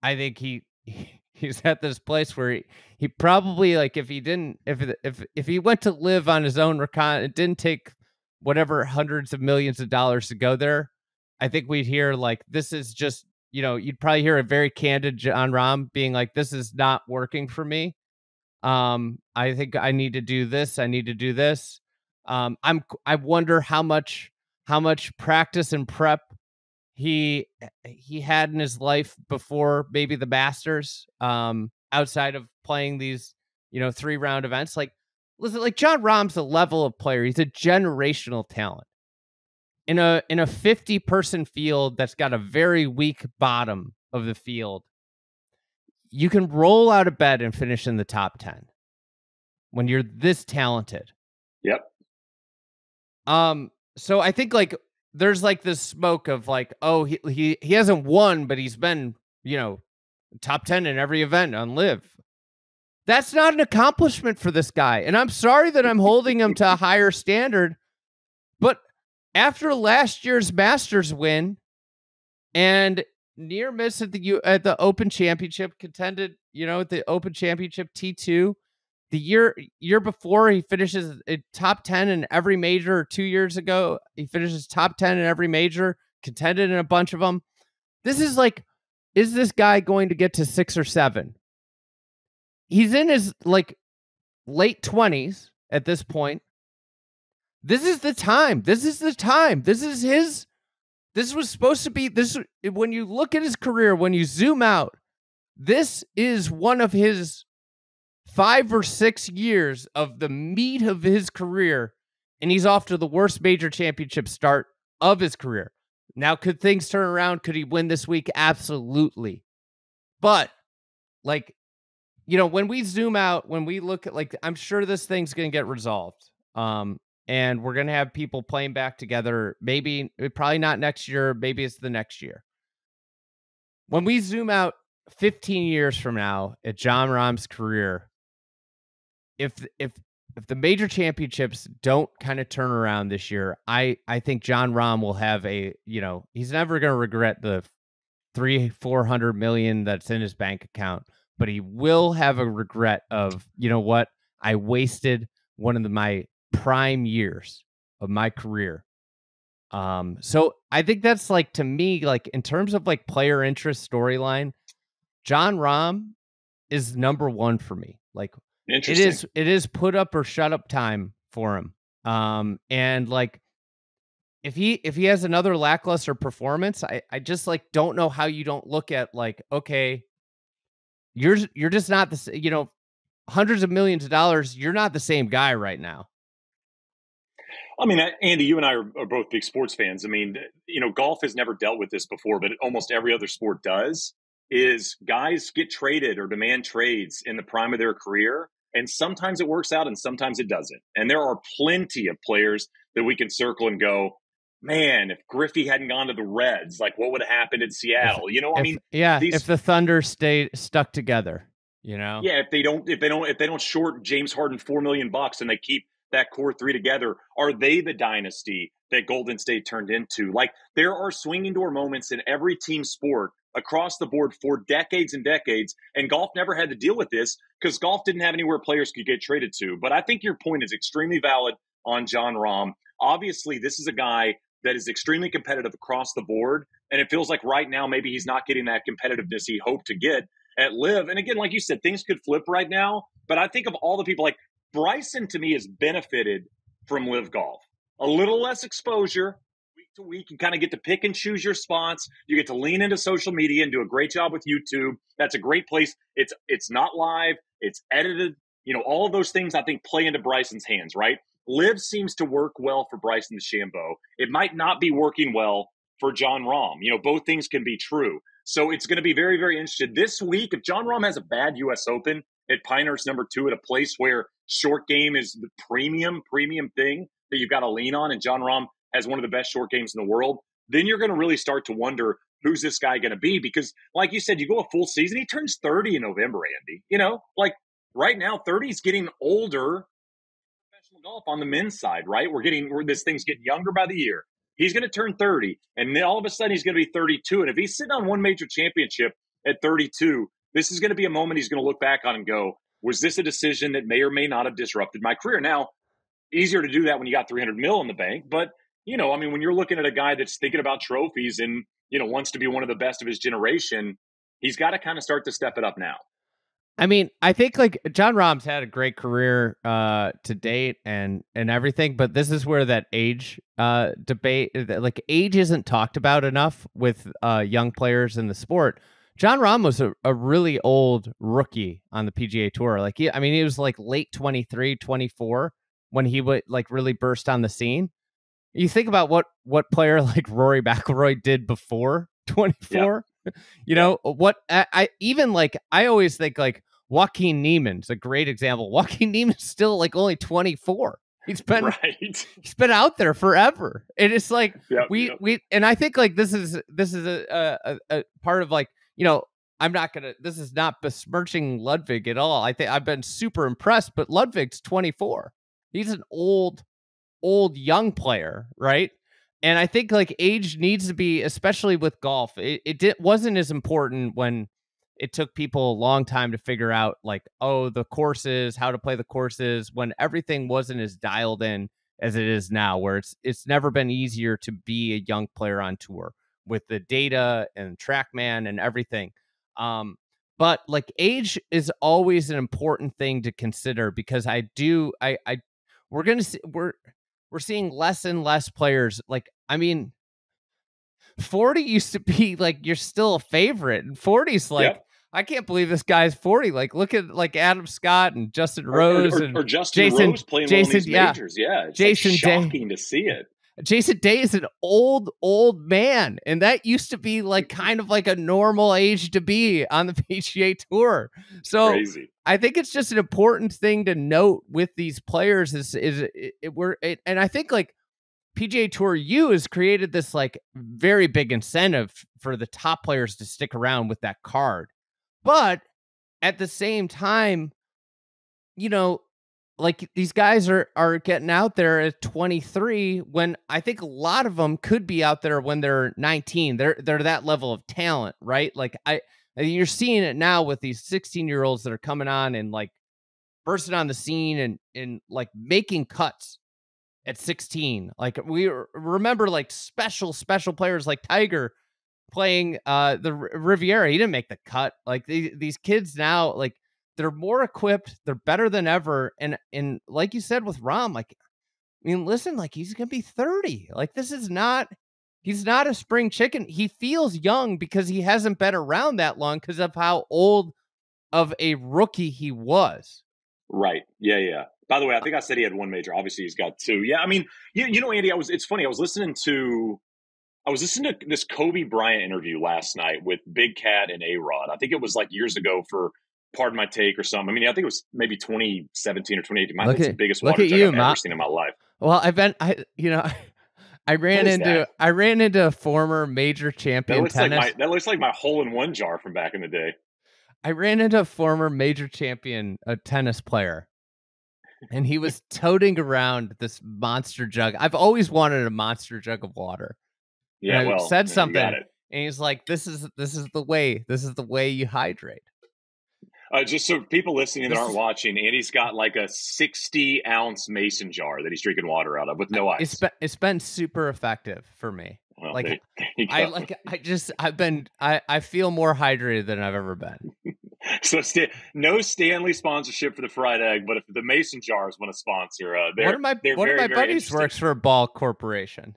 I think he's at this place where he probably, like, if he went to live on his own, it didn't take whatever hundreds of millions of dollars to go there. I think we'd hear, like, this is just, you'd probably hear a very candid Jon Rahm being like, this is not working for me. I think I need to do this. I need to do this. I wonder how much practice and prep he had in his life before maybe the Masters, outside of playing these, 3-round events. Like, listen, like, Jon Rahm's a level of player. He's a generational talent in a 50-person field that's got a very weak bottom of the field. You can roll out of bed and finish in the top 10 when you're this talented. Yep. So I think, like, there's, like, this smoke of, like, oh, he hasn't won, but he's been, top 10 in every event on live. That's not an accomplishment for this guy. And I'm sorry that I'm holding him to a higher standard, but after last year's Masters win and near miss at the Open Championship, contended, at the Open Championship T2, the year before, he finishes top 10 in every major. 2 years ago, he finishes top 10 in every major, contended in a bunch of them. This is, like, is this guy going to get to 6 or 7? He's in his like late 20s at this point. This is the time. This is the time. This was supposed to be this. When you look at his career, when you zoom out, this is one of his 5 or 6 years of the meat of his career, and he's off to the worst major championship start of his career. Now, could things turn around? Could he win this week? Absolutely. But, like, you know, when we zoom out, when we look at, like, I'm sure this thing's going to get resolved. And we're going to have people playing back together. Maybe, probably not next year. Maybe it's the next year. When we zoom out 15 years from now at Jon Rahm's career, if the major championships don't kind of turn around this year, I think Jon Rahm will have he's never going to regret the 300-400 million that's in his bank account, but he will have a regret of, you know what, I wasted one of my prime years of my career. So I think that's, like, to me, like, in terms of like player interest storyline, Jon Rahm is number one for me. Like, it is put up or shut up time for him. And like, if he has another lackluster performance, I just, like, don't know how you don't look at, like, okay, you're just not the, hundreds of millions of dollars. You're not the same guy right now. I mean, Andy, you and I are both big sports fans. I mean, golf has never dealt with this before, but almost every other sport does. Is guys get traded or demand trades in the prime of their career, and sometimes it works out and sometimes it doesn't. And there are plenty of players that we can circle and go, man, if Griffey hadn't gone to the Reds, like, what would have happened in Seattle? If the Thunder stayed stuck together, Yeah, if they don't short James Harden $4 million and they keep that core three together, are they the dynasty that Golden State turned into? Like, there are swinging door moments in every team sport across the board for decades and decades, and golf never had to deal with this because golf didn't have anywhere players could get traded to. But I think your point is extremely valid on Jon Rahm. Obviously, this is a guy that is extremely competitive across the board, and it feels like right now maybe he's not getting that competitiveness he hoped to get at LIV. And again, like you said, things could flip right now, but I think of all the people, like Bryson to me has benefited from LIV Golf. A little less exposure week to week. You kind of get to pick and choose your spots. You get to lean into social media and do a great job with YouTube. That's a great place. It's not live. It's edited. All of those things I think play into Bryson's hands, right? LIV seems to work well for Bryson DeChambeau. It might not be working well for Jon Rahm. Both things can be true. So it's going to be very, very interesting. This week, if Jon Rahm has a bad U.S. Open at Pinehurst No. 2 at a place where short game is the premium thing that you've got to lean on, and Jon Rahm has one of the best short games in the world, then you're going to really start to wonder, who's this guy going to be? Because like you said, you go a full season, he turns 30 in November, Andy. Like right now, 30 is getting older. Professional golf on the men's side, right? This thing's getting younger by the year. He's going to turn 30, and then all of a sudden he's going to be 32. And if he's sitting on one major championship at 32, this is going to be a moment he's going to look back on and go, was this a decision that may or may not have disrupted my career? Now, easier to do that when you got 300 mil in the bank. But, when you're looking at a guy that's thinking about trophies and, wants to be one of the best of his generation, he's got to kind of start to step it up now. I mean, I think like Jon Rahm's had a great career to date and everything, but this is where that age debate, like age isn't talked about enough with young players in the sport. Jon Rahm was a really old rookie on the PGA Tour. Like, he was like late 23, 24 when he would like really burst on the scene. You think about what player like Rory McIlroy did before 24. Yeah. What I even like, I always think like Joaquin Neiman's a great example. Joaquin Neiman's still like only 24. He's been out there forever. And it's like we and I think like this is a part of like, this is not besmirching Ludwig at all. I think I've been super impressed, but Ludwig's 24. He's an old young player, right? And I think like age needs to be, especially with golf, it wasn't as important when it took people a long time to figure out like, the courses, how to play the courses, when everything wasn't as dialed in as it is now, where it's never been easier to be a young player on tour, with the data and TrackMan and everything. But like age is always an important thing to consider, because we're gonna see, we're seeing less and less players. Like, I mean, 40 used to be like you're still a favorite, and 40's like, Yep. I can't believe this guy's 40. Like, look at like Adam Scott and Justin Rose or and Justin Rose playing well in these majors. Yeah, it's Jason like shocking to see it. Jason Day is an old man, and that used to be like kind of like a normal age to be on the PGA Tour. So crazy. I think it's just an important thing to note with these players and I think like PGA Tour U has created this like very big incentive for the top players to stick around with that card. But at the same time, you know, like these guys are getting out there at 23 when I think a lot of them could be out there when they're 19. They're that level of talent, right? Like you're seeing it now with these 16-year-olds that are coming on and like bursting on the scene and like making cuts at 16. Like we remember like special players like Tiger playing the Riviera. He didn't make the cut. Like these kids now, like they're more equipped, they're better than ever. And like you said with Rahm, like, I mean, listen, like he's gonna be 30. Like he's not a spring chicken. He feels young because he hasn't been around that long because of how old of a rookie he was. Right. Yeah. By the way, I think I said he had one major. Obviously he's got two. Yeah, I mean, you know, Andy, it's funny. I was listening to this Kobe Bryant interview last night with Big Cat and A-Rod. I think it was like years ago for Pardon My Take or something. I mean, I think it was maybe 2017 or 2018. It's the biggest water jug I've ever seen in my life. Well, I ran into a former major champion tennis. That looks like my hole-in-one jar from back in the day. I ran into a former major champion, a tennis player, and he was toting around this monster jug. I've always wanted a monster jug of water. Yeah, and I said something, and he's like, "This is the way you hydrate." Just so people listening that aren't watching, Andy's got like a 60-ounce mason jar that he's drinking water out of with no ice. It's been super effective for me. Well, like I feel more hydrated than I've ever been. So no Stanley sponsorship for the fried egg, but if the mason jars want to sponsor, one of my buddies works for a Ball Corporation.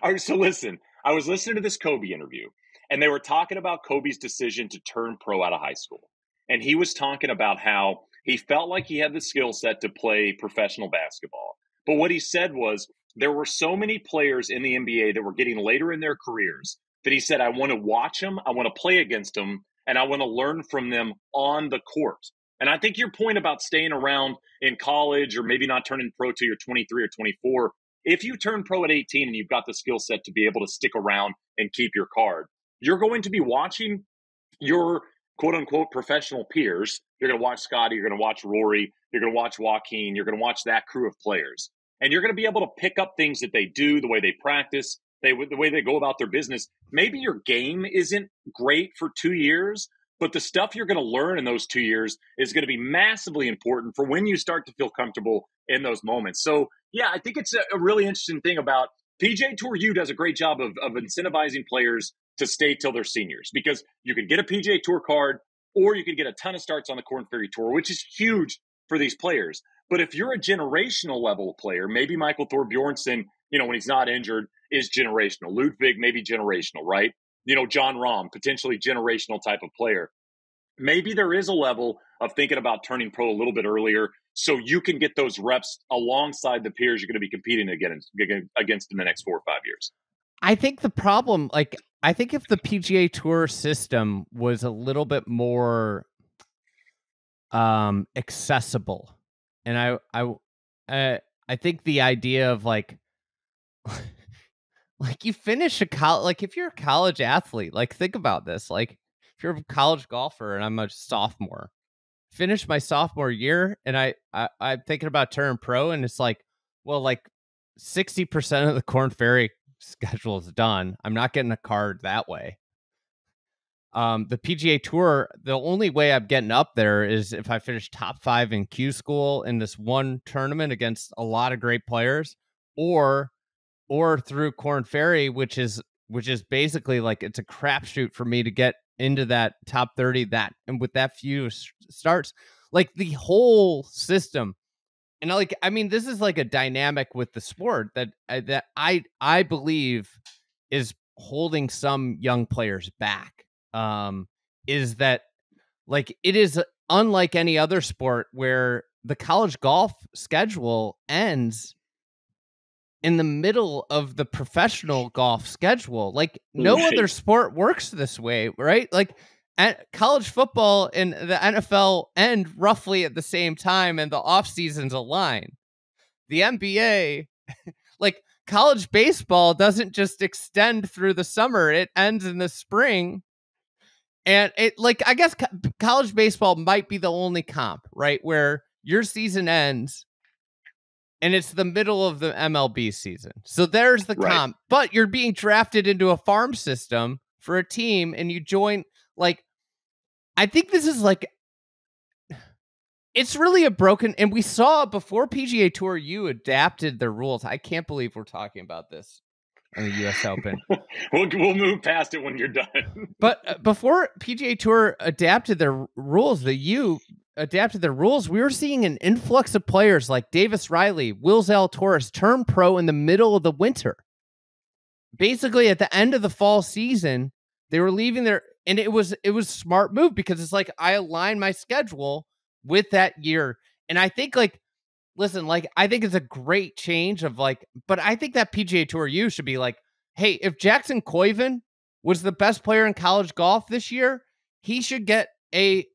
All right, so listen, I was listening to this Kobe interview, and they were talking about Kobe's decision to turn pro out of high school. And he was talking about how he felt like he had the skill set to play professional basketball. But what he said was there were so many players in the NBA that were getting later in their careers that he said, I want to watch them, I want to play against them, and I want to learn from them on the court. And I think your point about staying around in college or maybe not turning pro till you're 23 or 24, if you turn pro at 18 and you've got the skill set to be able to stick around and keep your card, you're going to be watching your quote-unquote professional peers. You're going to watch Scottie, you're going to watch Rory, you're going to watch Joaquin, you're going to watch that crew of players. And you're going to be able to pick up things that they do, the way they practice, the way they go about their business. Maybe your game isn't great for 2 years, but the stuff you're going to learn in those 2 years is going to be massively important for when you start to feel comfortable in those moments. So, yeah, I think it's a really interesting thing about PGA Tour U does a great job of incentivizing players to stay till they're seniors, because you can get a PGA Tour card or you can get a ton of starts on the Korn Ferry Tour, which is huge for these players. But if you're a generational level player, maybe Michael Thorbjornsen, when he's not injured, is generational. Ludwig, maybe generational, right? Jon Rahm, potentially generational type of player. Maybe there is a level of thinking about turning pro a little bit earlier so you can get those reps alongside the peers you're going to be competing against in the next 4 or 5 years. I think the problem, I think if the PGA Tour system was a little bit more accessible, and I think the idea of like you finish a college, if you're a college athlete, think about this, if you're a college golfer and I'm a sophomore, finish my sophomore year and I'm thinking about turning pro, and it's 60% of the Korn Ferry schedule is done. I'm not getting a card that way. The PGA Tour, the only way I'm getting up there is if I finish top 5 in Q School in this one tournament against a lot of great players, or through Korn Ferry, which is which is basically like it's a crapshoot for me to get into that top 30. That and with that few starts, like the whole system. And like, I mean, this is like a dynamic with the sport that I believe is holding some young players back. Is that like it is unlike any other sport where the college golf schedule ends in the middle of the professional golf schedule. Like no other sport works this way, right? Like college football and the NFL end roughly at the same time and the off seasons align. The NBA, like college baseball doesn't just extend through the summer. It ends in the spring. And it like, I guess college baseball might be the only comp, right? Where your season ends and it's the middle of the MLB season. So there's the comp, but you're being drafted into a farm system for a team and you join, like, I think this is like, it's really a broken, and we saw before PGA Tour U adapted their rules. I can't believe we're talking about this in the U.S. Open. We'll move past it when you're done. But before PGA Tour adapted their rules, the U adapted their rules, we were seeing an influx of players like Davis Riley, Will Zalatoris turn pro in the middle of the winter. Basically, at the end of the fall season, they were leaving their, and it was smart move because it's like I align my schedule with that year. And I think like, listen, like I think it's a great change of like, but I think that PGA Tour U should be like, hey, if Jackson Koiven was the best player in college golf this year, he should get he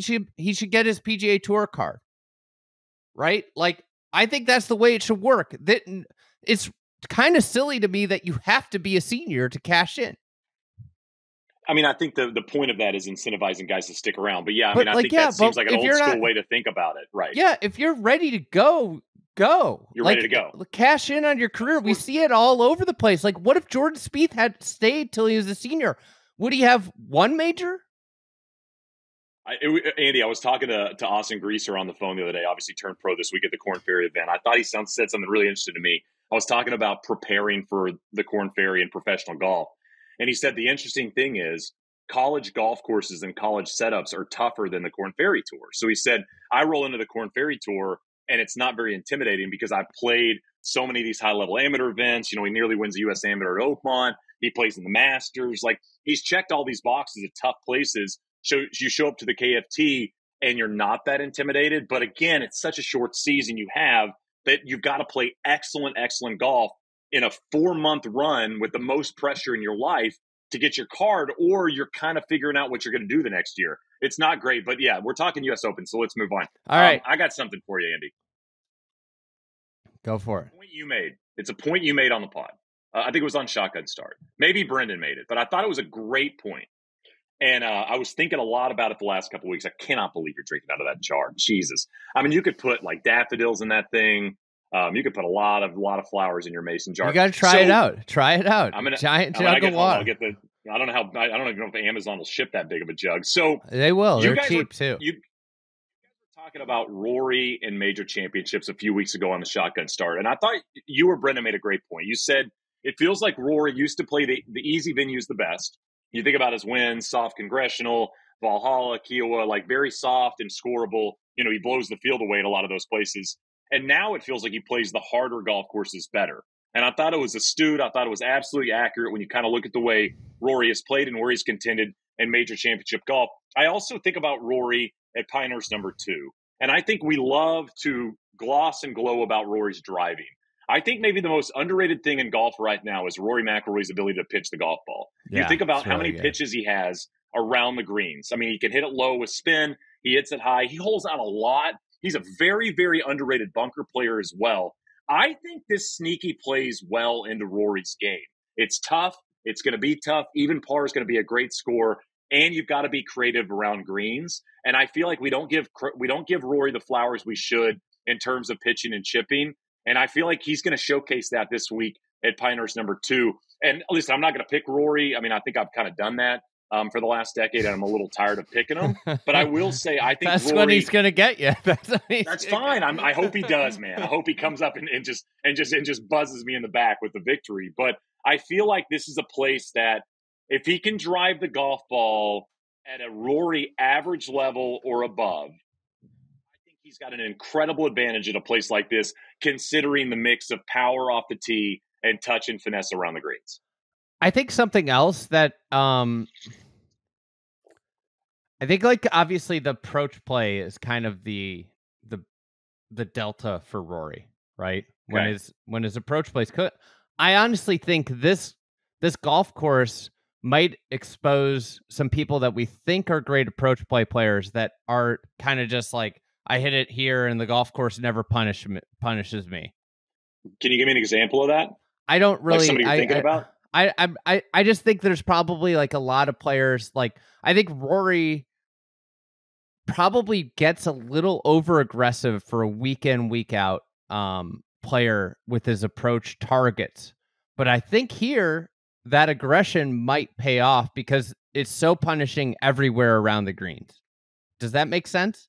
should get his PGA Tour card. Right? Like I think that's the way it should work. That it's kind of silly to me that you have to be a senior to cash in. I mean, I think the point of that is incentivizing guys to stick around. But yeah, I mean, I think that seems like an old school way to think about it. Right. Yeah. If you're ready to go. You're ready to go. Cash in on your career. We see it all over the place. Like, what if Jordan Spieth had stayed till he was a senior? Would he have one major? Andy, I was talking to Austin Greaser on the phone the other day, obviously turned pro this week at the Korn Ferry event. I thought he said something really interesting to me. I was talking about preparing for the Korn Ferry and professional golf. And he said the interesting thing is college golf courses and college setups are tougher than the Korn Ferry Tour. So he said, I roll into the Korn Ferry Tour and it's not very intimidating because I've played so many of these high-level amateur events. You know, he nearly wins the U.S. Amateur at Oakmont. He plays in the Masters. Like, he's checked all these boxes at tough places. So you show up to the KFT and you're not that intimidated. But again, it's such a short season you have that you've got to play excellent golf in a 4-month run with the most pressure in your life to get your card, or you're kind of figuring out what you're going to do the next year. It's not great, but yeah, we're talking U.S. Open, so let's move on. All right. I got something for you, Andy. Go for it. Point you made. It's a point you made on the pod. I think it was on Shotgun Start. Maybe Brendan made it, but I thought it was a great point. And I was thinking a lot about it the last couple of weeks. I cannot believe you're drinking out of that jar. Jesus. I mean, you could put like daffodils in that thing. You could put a lot of flowers in your mason jar. You got to try it out. Try it out. Giant jug of water. I'll get the. I don't even know if Amazon will ship that big of a jug. So they will. They're cheap too. You guys were talking about Rory and major championships a few weeks ago on the Shotgun Start, and I thought you or Brendan made a great point. You said it feels like Rory used to play the easy venues the best. You think about his wins, soft Congressional, Valhalla, Kiowa, like very soft and scoreable. You know, he blows the field away at a lot of those places. And now it feels like he plays the harder golf courses better. And I thought it was astute. I thought it was absolutely accurate when you kind of look at the way Rory has played and where he's contended in major championship golf. I also think about Rory at Pinehurst No. 2. And I think we love to gloss and glow about Rory's driving. I think maybe the most underrated thing in golf right now is Rory McIlroy's ability to pitch the golf ball. Yeah, you think about how many pitches he has around the greens. I mean, he can hit it low with spin. He hits it high. He holds out a lot. He's a very, very underrated bunker player as well. I think this sneaky plays well into Rory's game. It's tough. It's going to be tough. Even par is going to be a great score. And you've got to be creative around greens. And I feel like we don't give Rory the flowers we should in terms of pitching and chipping. And I feel like he's going to showcase that this week at Pinehurst No. 2. And listen, I'm not going to pick Rory. I mean, I think I've kind of done that for the last decade, and I'm a little tired of picking him. But I will say, I think that's Rory, when he's going to get you. That's fine. I hope he does, man. I hope he comes up and just buzzes me in the back with the victory. But I feel like this is a place that if he can drive the golf ball at a Rory average level or above, I think he's got an incredible advantage at a place like this, considering the mix of power off the tee and touch and finesse around the greens. I think something else that I think, like, obviously the approach play is kind of the delta for Rory, right? Okay. When his approach plays, I honestly think this golf course might expose some people that we think are great approach play players that are kind of just like, I hit it here and the golf course never punishes me. Can you give me an example of that? I don't really. Like somebody you're thinking about? I just think there's probably like a lot of players. Like, I think Rory probably gets a little over aggressive for a week in, week out player with his approach targets. But I think here that aggression might pay off because it's so punishing everywhere around the greens. Does that make sense?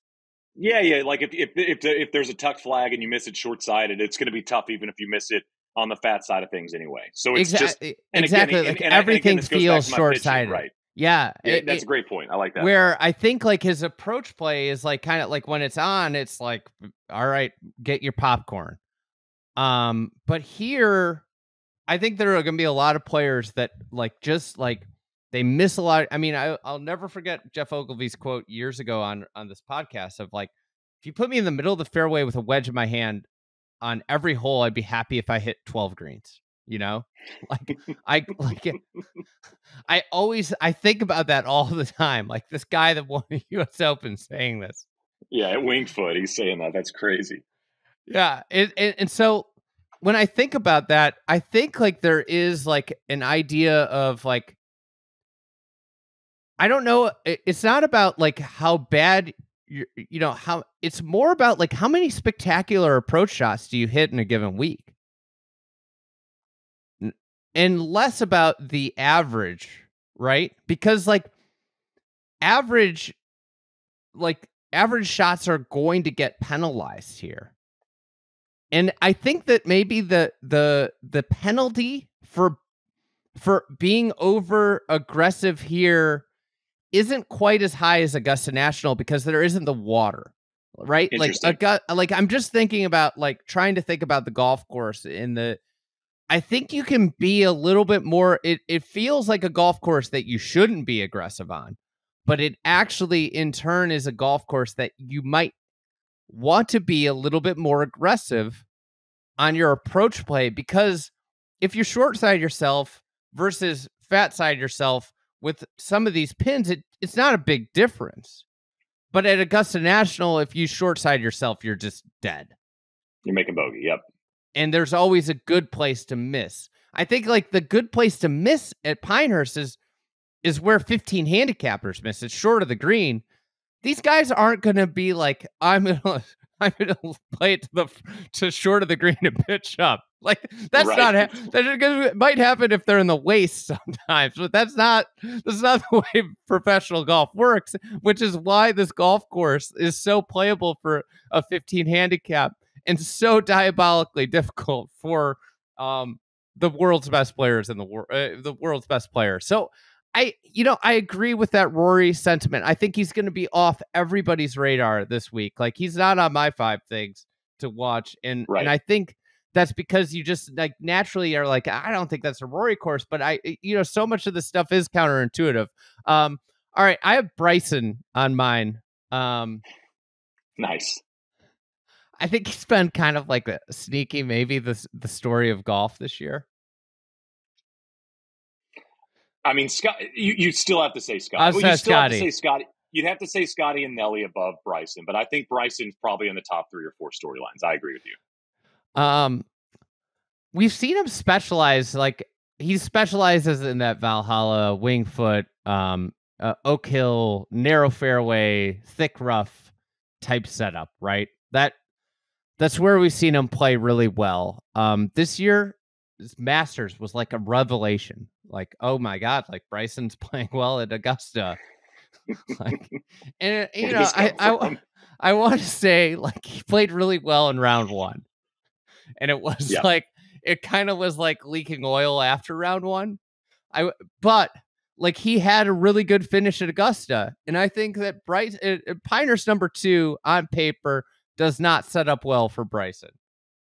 Yeah. Like if there's a tuck flag and you miss it short sided, it's going to be tough even if you miss it on the fat side of things anyway. So it's exactly like everything feels short sided, right? Yeah, that's a great point. I like that. Where I think like his approach play is like kind of like when it's on, it's like, all right, get your popcorn. But here, I think there are going to be a lot of players that like just like they miss a lot. I mean, I'll never forget Jeff Ogilvy's quote years ago on this podcast of like, if you put me in the middle of the fairway with a wedge in my hand on every hole, I'd be happy if I hit 12 greens. You know, like I think about that all the time. Like this guy that won the U.S. Open saying this. Yeah, at Winged Foot, he's saying that. That's crazy. Yeah, and so when I think about that, I think like there is like an idea of like, I don't know. It's not about like how bad you know how. It's more about like how many spectacular approach shots do you hit in a given week. And less about the average, right? Because like average shots are going to get penalized here. And I think that maybe the penalty for being over aggressive here isn't quite as high as Augusta National because there isn't the water, right? Like I'm just thinking about like trying to think about the golf course in the. I think you can be a little bit more. It feels like a golf course that you shouldn't be aggressive on, but it actually, in turn, is a golf course that you might want to be a little bit more aggressive on your approach play because if you short side yourself versus fat side yourself with some of these pins, it's not a big difference. But at Augusta National, if you short side yourself, you're just dead. You're making bogey. Yep. And there's always a good place to miss. I think like the good place to miss at Pinehurst is where 15 handicappers miss. It's short of the green. These guys aren't going to be like, I'm gonna play it to short of the green and pitch up. Like that's right. not that might happen if they're in the waist sometimes, but that's not the way professional golf works. Which is why this golf course is so playable for a 15 handicap. And so diabolically difficult for the world's best players in the world's best players. So I agree with that Rory sentiment. I think he's going to be off everybody's radar this week. Like he's not on my 5 things to watch, and I think that's because you just like naturally are like, I don't think that's a Rory course, but so much of this stuff is counterintuitive. All right, I have Bryson on mine. Nice. I think he's been kind of like a sneaky, maybe the story of golf this year. I mean, Scott, you still have to say Scott. Have to say Scotty. You'd have to say Scotty and Nelly above Bryson, but I think Bryson's probably in the top 3 or 4 storylines. I agree with you. We've seen him specialize. Like he specializes in that Valhalla, Winged Foot, Oak Hill, narrow fairway, thick rough type setup, right? That's where we've seen him play really well. This year, his Masters was like a revelation. Like, oh my God, like Bryson's playing well at Augusta. Like, and I want to say like he played really well in round 1, and it was like it kind of was like leaking oil after round one. But like he had a really good finish at Augusta, and I think that Pinehurst number 2 on paper does not set up well for Bryson.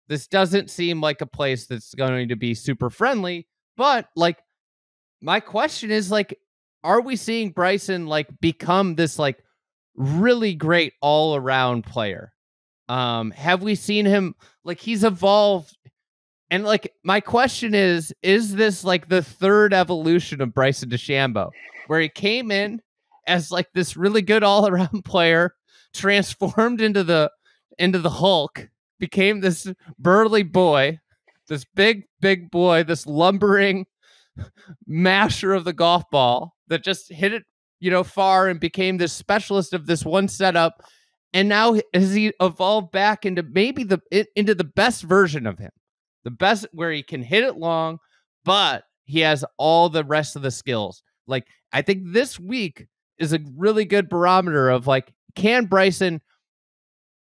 This doesn't seem like a place that's going to be super friendly, but like my question is like, are we seeing Bryson like become this like really great all around player? Have we seen him like he's evolved? And like my question is this like the third evolution of Bryson DeChambeau, where he came in as like this really good all around player, transformed into the Hulk, became this burly boy, this big boy, this lumbering masher of the golf ball that just hit it, far and became this specialist of this one setup. And now has he evolved back into maybe into the best version of him, the best where he can hit it long, but he has all the rest of the skills. Like, I think this week is a really good barometer of like, can Bryson,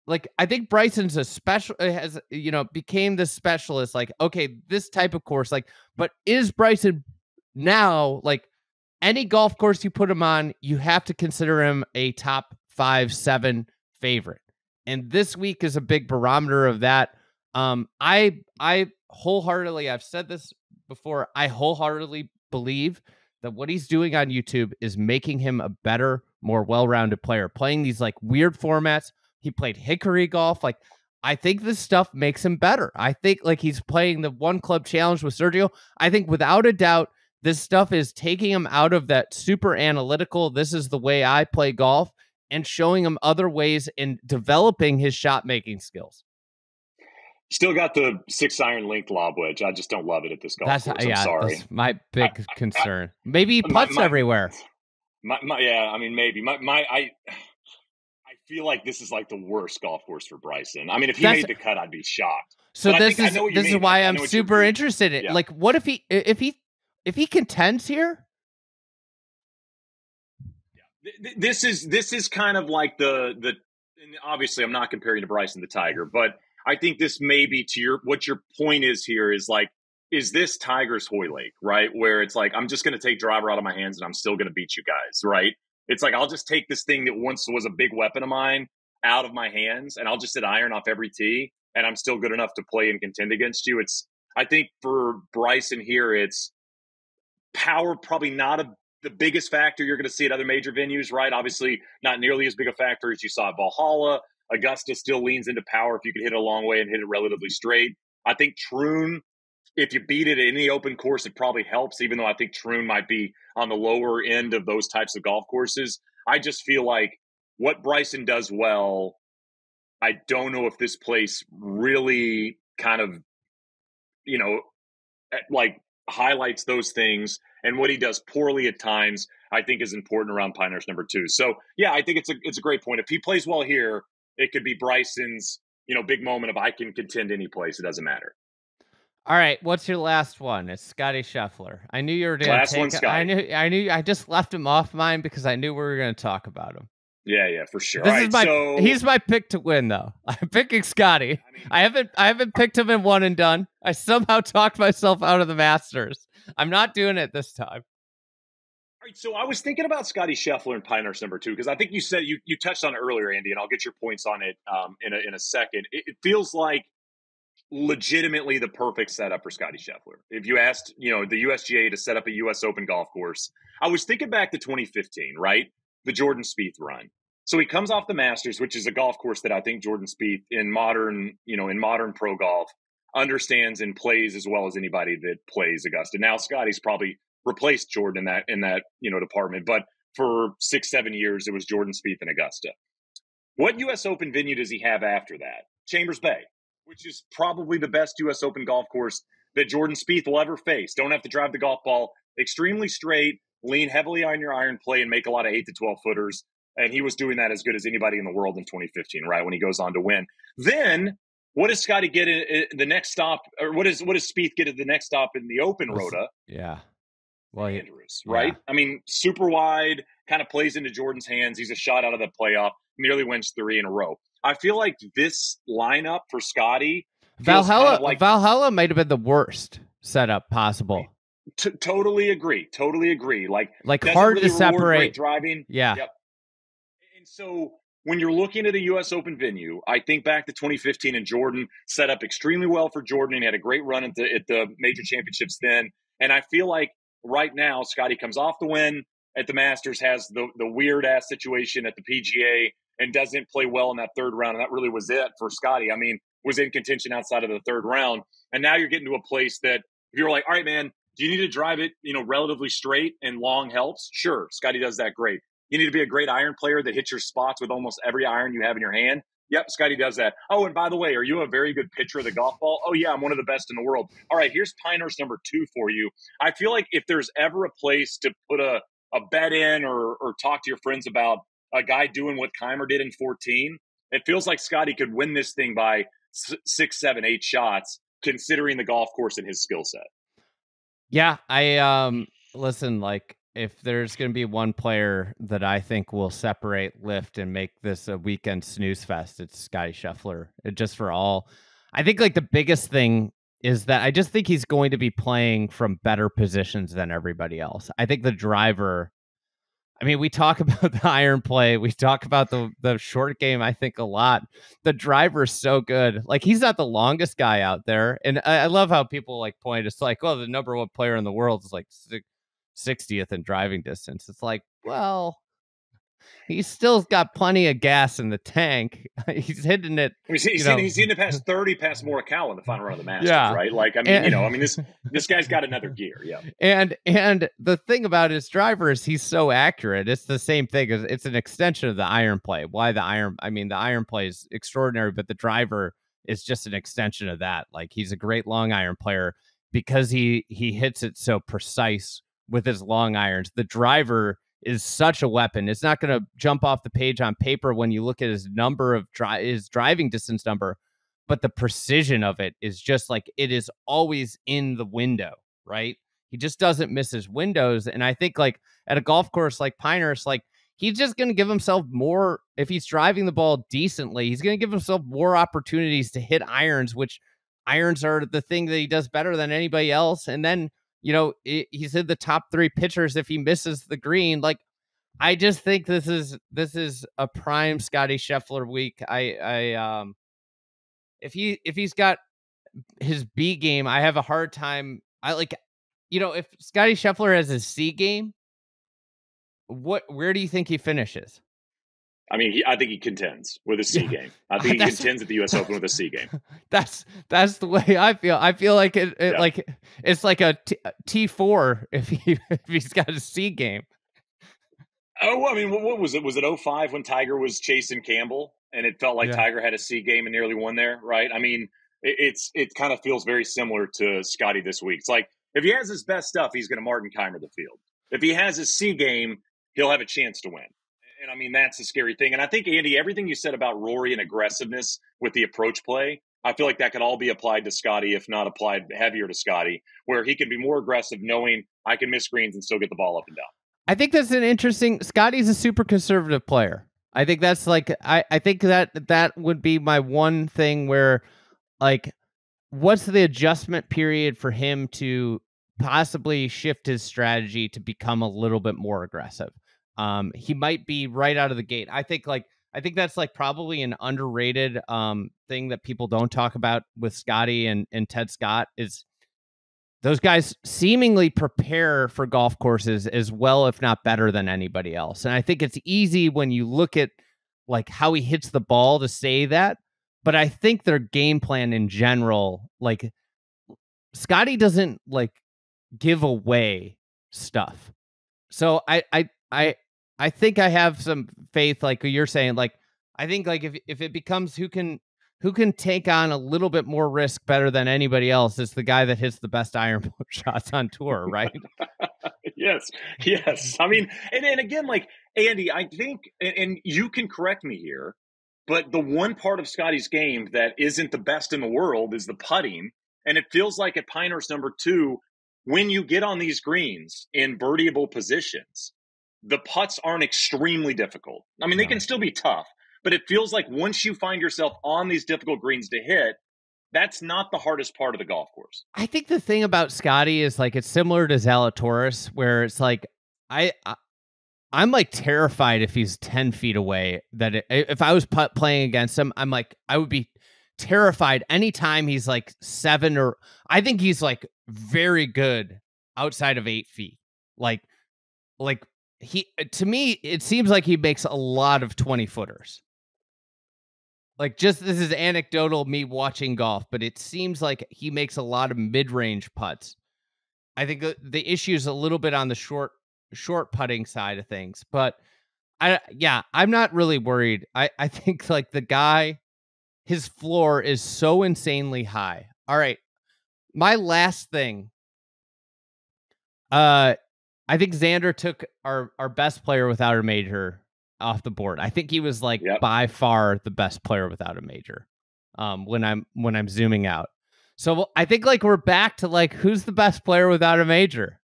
like, I think Bryson's became the specialist. Like, okay, this type of course, like, but is Bryson now like any golf course you put him on, you have to consider him a top 5, 7 favorite. And this week is a big barometer of that. I wholeheartedly, I've said this before, I wholeheartedly believe that what he's doing on YouTube is making him a better, more well-rounded player, playing these like weird formats. He played Hickory golf. Like, I think this stuff makes him better. I think like he's playing the one club challenge with Sergio. I think without a doubt, this stuff is taking him out of that super analytical, this is the way I play golf, and showing him other ways in developing his shot making skills. Still got the 6-iron length lob wedge. I just don't love it at this golf course. I'm sorry. That's my big concern. Maybe he putts everywhere. I mean, maybe. I feel like this is like the worst golf course for Bryson. I mean, if he made the cut, I'd be shocked. So this is why I'm super interested in it. Like, what if he contends here? This is kind of like the and obviously I'm not comparing to Bryson the Tiger, but I think this may be to what your point is here is like, is this Tiger's Hoylake, right? Where it's like, I'm just going to take driver out of my hands and I'm still going to beat you guys, right? It's like, I'll just take this thing that once was a big weapon of mine out of my hands and I'll just hit iron off every tee and I'm still good enough to play and contend against you. I think for Bryson here, it's power, probably not the biggest factor you're going to see at other major venues, right? Obviously not nearly as big a factor as you saw at Valhalla. Augusta still leans into power if you can hit it a long way and hit it relatively straight. I think Troon, if you beat it at any open course, it probably helps, even though I think Troon might be on the lower end of those types of golf courses. I just feel like what Bryson does well, I don't know if this place really kind of, like highlights those things, and what he does poorly at times, I think is important around Pinehurst number 2. So yeah, I think it's a great point. If he plays well here, it could be Bryson's, big moment of I can contend any place. It doesn't matter. All right, what's your last one? It's Scottie Scheffler. I knew you were going to take it. I knew. I just left him off mine because I knew we were going to talk about him. Yeah, for sure. He's my pick to win, though. I'm picking Scottie. I haven't picked him in one and done. I somehow talked myself out of the Masters. I'm not doing it this time. All right, so I was thinking about Scottie Scheffler and Pinehurst number 2 because I think you said you touched on it earlier, Andy, and I'll get your points on it in a second. It feels like legitimately the perfect setup for Scottie Scheffler. If you asked, the USGA to set up a U.S. Open golf course, I was thinking back to 2015, right? The Jordan Spieth run. So he comes off the Masters, which is a golf course that I think Jordan Spieth in modern pro golf understands and plays as well as anybody that plays Augusta. Now Scottie's probably replaced Jordan in that department, but for 6-7 years it was Jordan Spieth and Augusta. What U.S. Open venue does he have after that? Chambers Bay, which is probably the best U.S. Open golf course that Jordan Spieth will ever face. Don't have to drive the golf ball, extremely straight, lean heavily on your iron play, and make a lot of 8 to 12 footers. And he was doing that as good as anybody in the world in 2015, right, when he goes on to win. Then what does Scottie get at the next stop, or what does Spieth get at the next stop in the Open Rota? Yeah. Well, Andrews, right? Yeah. I mean, super wide, kind of plays into Jordan's hands. He's a shot out of the playoff, nearly wins 3 in a row. I feel like this lineup for Scottie feels kind of like Valhalla might have been the worst setup possible. Totally agree. Like doesn't hard really to reward separate. great driving. Yeah. Yep. And so when you're looking at a U.S. Open venue, I think back to 2015, and Jordan set up extremely well for Jordan, and he had a great run at the major championships then. And I feel like right now, Scottie comes off the win at the Masters, has the weird ass situation at the PGA, and doesn't play well in that third round. And that really was it for Scottie. I mean, was in contention outside of the third round. And now you're getting to a place that if you're like, all right, man, do you need to drive it, relatively straight and long helps? Sure, Scottie does that great. You need to be a great iron player that hits your spots with almost every iron you have in your hand. Yep, Scottie does that. Oh, and by the way, are you a very good pitcher of the golf ball? Oh, yeah, I'm one of the best in the world. All right, here's Pinehurst number 2 for you. I feel like if there's ever a place to put a bet in or talk to your friends about a guy doing what Keimer did in 14, it feels like Scottie could win this thing by 6, 7, 8 shots, considering the golf course and his skill set. Yeah, I listen, like if there's going to be one player that I think will separate lift and make this a weekend snooze fest, it's Scottie Scheffler. Just for all, I think like the biggest thing is that I just think he's going to be playing from better positions than everybody else. I think the driver, I mean, we talk about the iron play. We talk about the short game, I think, a lot. The driver's so good. Like, he's not the longest guy out there. And I love how people, like, point. It's like, well, the number one player in the world is, like, 60th in driving distance. It's like, well, he's still got plenty of gas in the tank. He's hitting it. He's seen it past 30 past Morikawa in the final round of the Masters, right? Like, I mean, this guy's got another gear, yeah. And the thing about his driver is he's so accurate. It's the same thing. It's an extension of the iron play. The iron play is extraordinary, but the driver is just an extension of that. Like, he's a great long iron player because he hits it so precise with his long irons. The driver is such a weapon. It's not going to jump off the page on paper when you look at his number of his driving distance number, but the precision of it is just like, it is always in the window, right? He just doesn't miss his windows. And I think like at a golf course like Pinehurst, like he's just going to give himself more, if he's driving the ball decently, he's going to give himself more opportunities to hit irons, which irons are the thing that he does better than anybody else. And then, he's in the top 3 pitchers if he misses the green. Like, I just think this is a prime Scottie Scheffler week. If he's got his B game, I have a hard time. If Scottie Scheffler has his C game, where do you think he finishes? I mean, I think he contends with a C game. I think he contends at the U.S. Open with a C game. That's the way I feel. I feel like like it's like a T4 if he's got a C game. Oh, I mean, what was it? Was it 05 when Tiger was chasing Campbell, and it felt like Tiger had a C game and nearly won there, right? I mean, it kind of feels very similar to Scottie this week. It's like if he has his best stuff, he's going to Martin Keimer the field. If he has his C game, he'll have a chance to win. And I mean, that's the scary thing. And I think, Andy, everything you said about Rory and aggressiveness with the approach play, I feel like that could all be applied to Scottie, if not applied heavier to Scottie, where he can be more aggressive knowing I can miss greens and still get the ball up and down. I think that's an interesting, Scottie's a super conservative player. I think that's like, I think that would be my one thing where, like, what's the adjustment period for him to possibly shift his strategy to become a little bit more aggressive? He might be right out of the gate. I think that's like probably an underrated thing that people don't talk about with Scottie and Ted Scott is those guys seemingly prepare for golf courses as well, if not better than anybody else. And I think it's easy when you look at like how he hits the ball to say that, but I think their game plan in general, like Scottie doesn't like give away stuff. So I think I have some faith, like you're saying, like, I think like if it becomes who can take on a little bit more risk better than anybody else is the guy that hits the best iron shots on tour, right? Yes. I mean, and again, like Andy, I think, and you can correct me here, but the one part of Scottie's game that isn't the best in the world is the putting. And it feels like at Pinehurst number 2, when you get on these greens in birdieable positions, the putts aren't extremely difficult. I mean, they can still be tough, but it feels like once you find yourself on these difficult greens to hit, that's not the hardest part of the golf course. I think the thing about Scottie is like it's similar to Zalatoris, where it's like I'm like terrified if he's 10 feet away. If I was playing against him, I'm like I would be terrified anytime he's like 7 or I think he's like very good outside of 8 feet. Like he to me it seems like he makes a lot of 20-footers. Like, just this is anecdotal me watching golf, but it seems like he makes a lot of mid-range putts. I think the issue is a little bit on the short putting side of things, but I'm not really worried. I think like the guy, his floor is so insanely high. All right, my last thing. I think Xander took our best player without a major off the board. I think he was like by far the best player without a major. When I'm zooming out. So I think like we're back to like who's the best player without a major?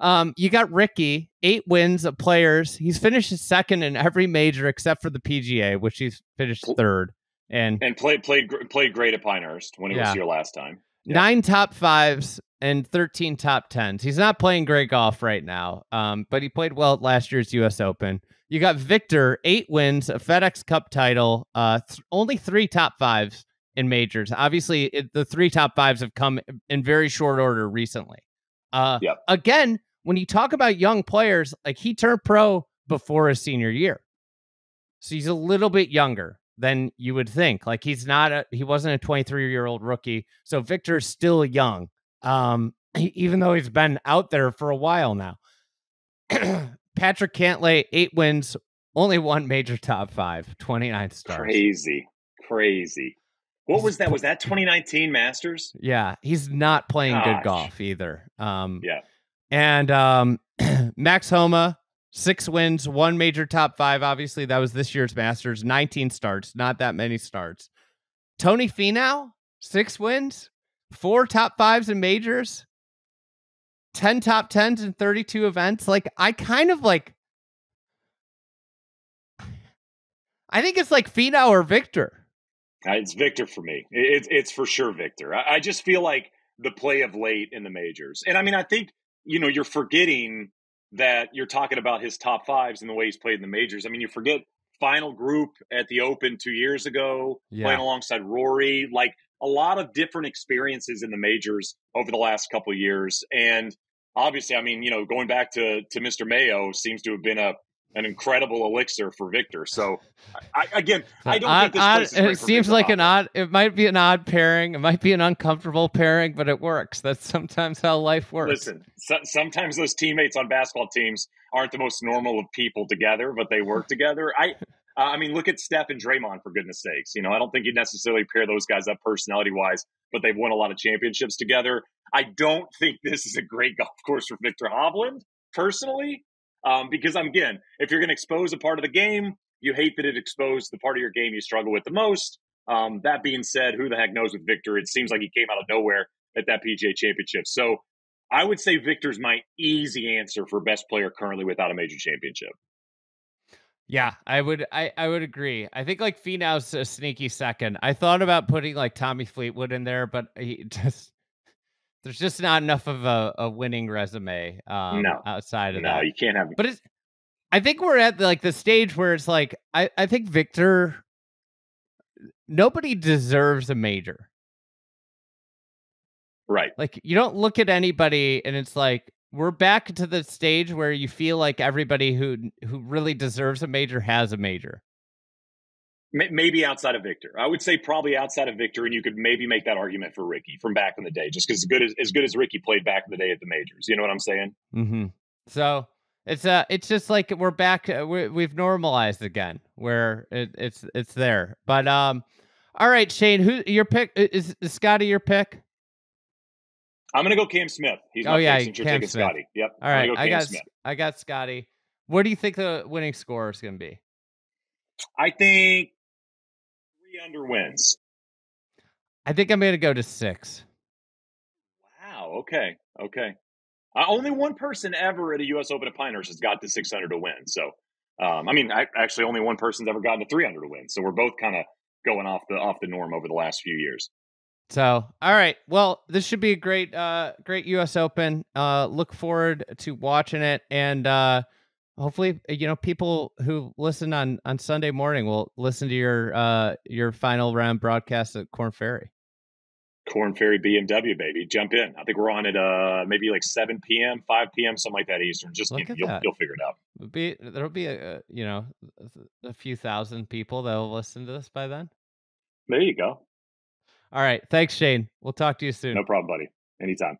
You got Ricky, 8 wins of players. He's finished second in every major except for the PGA, which he's finished third. And played great at Pinehurst when he was here last time. 9 top 5s and 13 top 10s. He's not playing great golf right now, but he played well at last year's U.S. Open. You got Victor, 8 wins, a FedEx Cup title, only 3 top 5s in majors. Obviously, the 3 top 5s have come in very short order recently. Again, when you talk about young players, like he turned pro before his senior year. So he's a little bit younger than you would think. Like he wasn't a 23-year-old rookie. So Victor's still young. Even though he's been out there for a while now. Patrick Cantlay, 8 wins, only 1 major top 5, 29 stars. Crazy. What was that? Was that 2019 Masters? Yeah, he's not playing good golf either. And Max Homa, 6 wins, 1 major top 5. Obviously, that was this year's Masters. 19 starts, not that many starts. Tony Finau, 6 wins, 4 top 5s in majors, 10 top 10s in 32 events. Like, I kind of like, I think it's like Finau or Victor. It's Victor for me. It's for sure Victor. I just feel like the play of late in the majors. And I mean, I think, you're forgetting that you're talking about his top 5s and the way he's played in the majors. I mean, you forget final group at the Open 2 years ago, playing alongside Rory, like a lot of different experiences in the majors over the last couple of years. And obviously, I mean, going back to Mr. Mayo seems to have been an incredible elixir for Victor. So I don't think this place is great it seems like it might be an odd pairing. It might be an uncomfortable pairing, but it works. That's sometimes how life works. Listen, sometimes those teammates on basketball teams aren't the most normal of people together, but they work together. I mean, look at Steph and Draymond, for goodness sakes. I don't think you'd necessarily pair those guys up personality-wise, but they've won a lot of championships together. I don't think this is a great golf course for Victor Hovland, personally. Because again, if you're going to expose a part of the game, you hate that it exposed the part of your game you struggle with the most. That being said, who the heck knows with Victor? It seems like he came out of nowhere at that PGA Championship. So I would say Victor's my easy answer for best player currently without a major championship. Yeah, I would agree. I think like Finau's a sneaky second. I thought about putting like Tommy Fleetwood in there, but there's just not enough of a winning resume outside of that. No, you can't have. But I think we're at like the stage where it's like I think Victor. Nobody deserves a major, right? Like you don't look at anybody and it's like we're back to the stage where you feel like everybody who really deserves a major has a major. Maybe outside of Victor. I would say probably outside of Victor, and you could maybe make that argument for Ricky from back in the day, just because as good as Ricky played back in the day at the majors. You know what I'm saying? Mm-hmm. So it's just like we're back. We've normalized again, where it's there. But all right, Shane, who your pick is Scottie? Your pick? I'm gonna go Cam Smith. He's my pick since you're taking Scottie. Yep. All right, I got Scottie. What do you think the winning score is going to be? I think 3 under wins. I think I'm going to go to 6. Wow. Okay. Only one person ever at a U.S. Open at Pinehurst has got to 600 to win. So, I mean, actually, only one person's ever gotten to 300 to win. So we're both kind going off the norm over the last few years. So, all right. Well, this should be a great US Open. Look forward to watching it, and hopefully, people who listen on Sunday morning will listen to your final round broadcast at Corn Ferry. Corn Ferry BMW, baby, jump in. I think we're on at maybe like 7 p.m., 5 p.m., something like that Eastern. Just Look at you'll that. figure it out. There'll be a few thousand people that will listen to this by then. There you go. All right. Thanks, Shane. We'll talk to you soon. No problem, buddy. Anytime.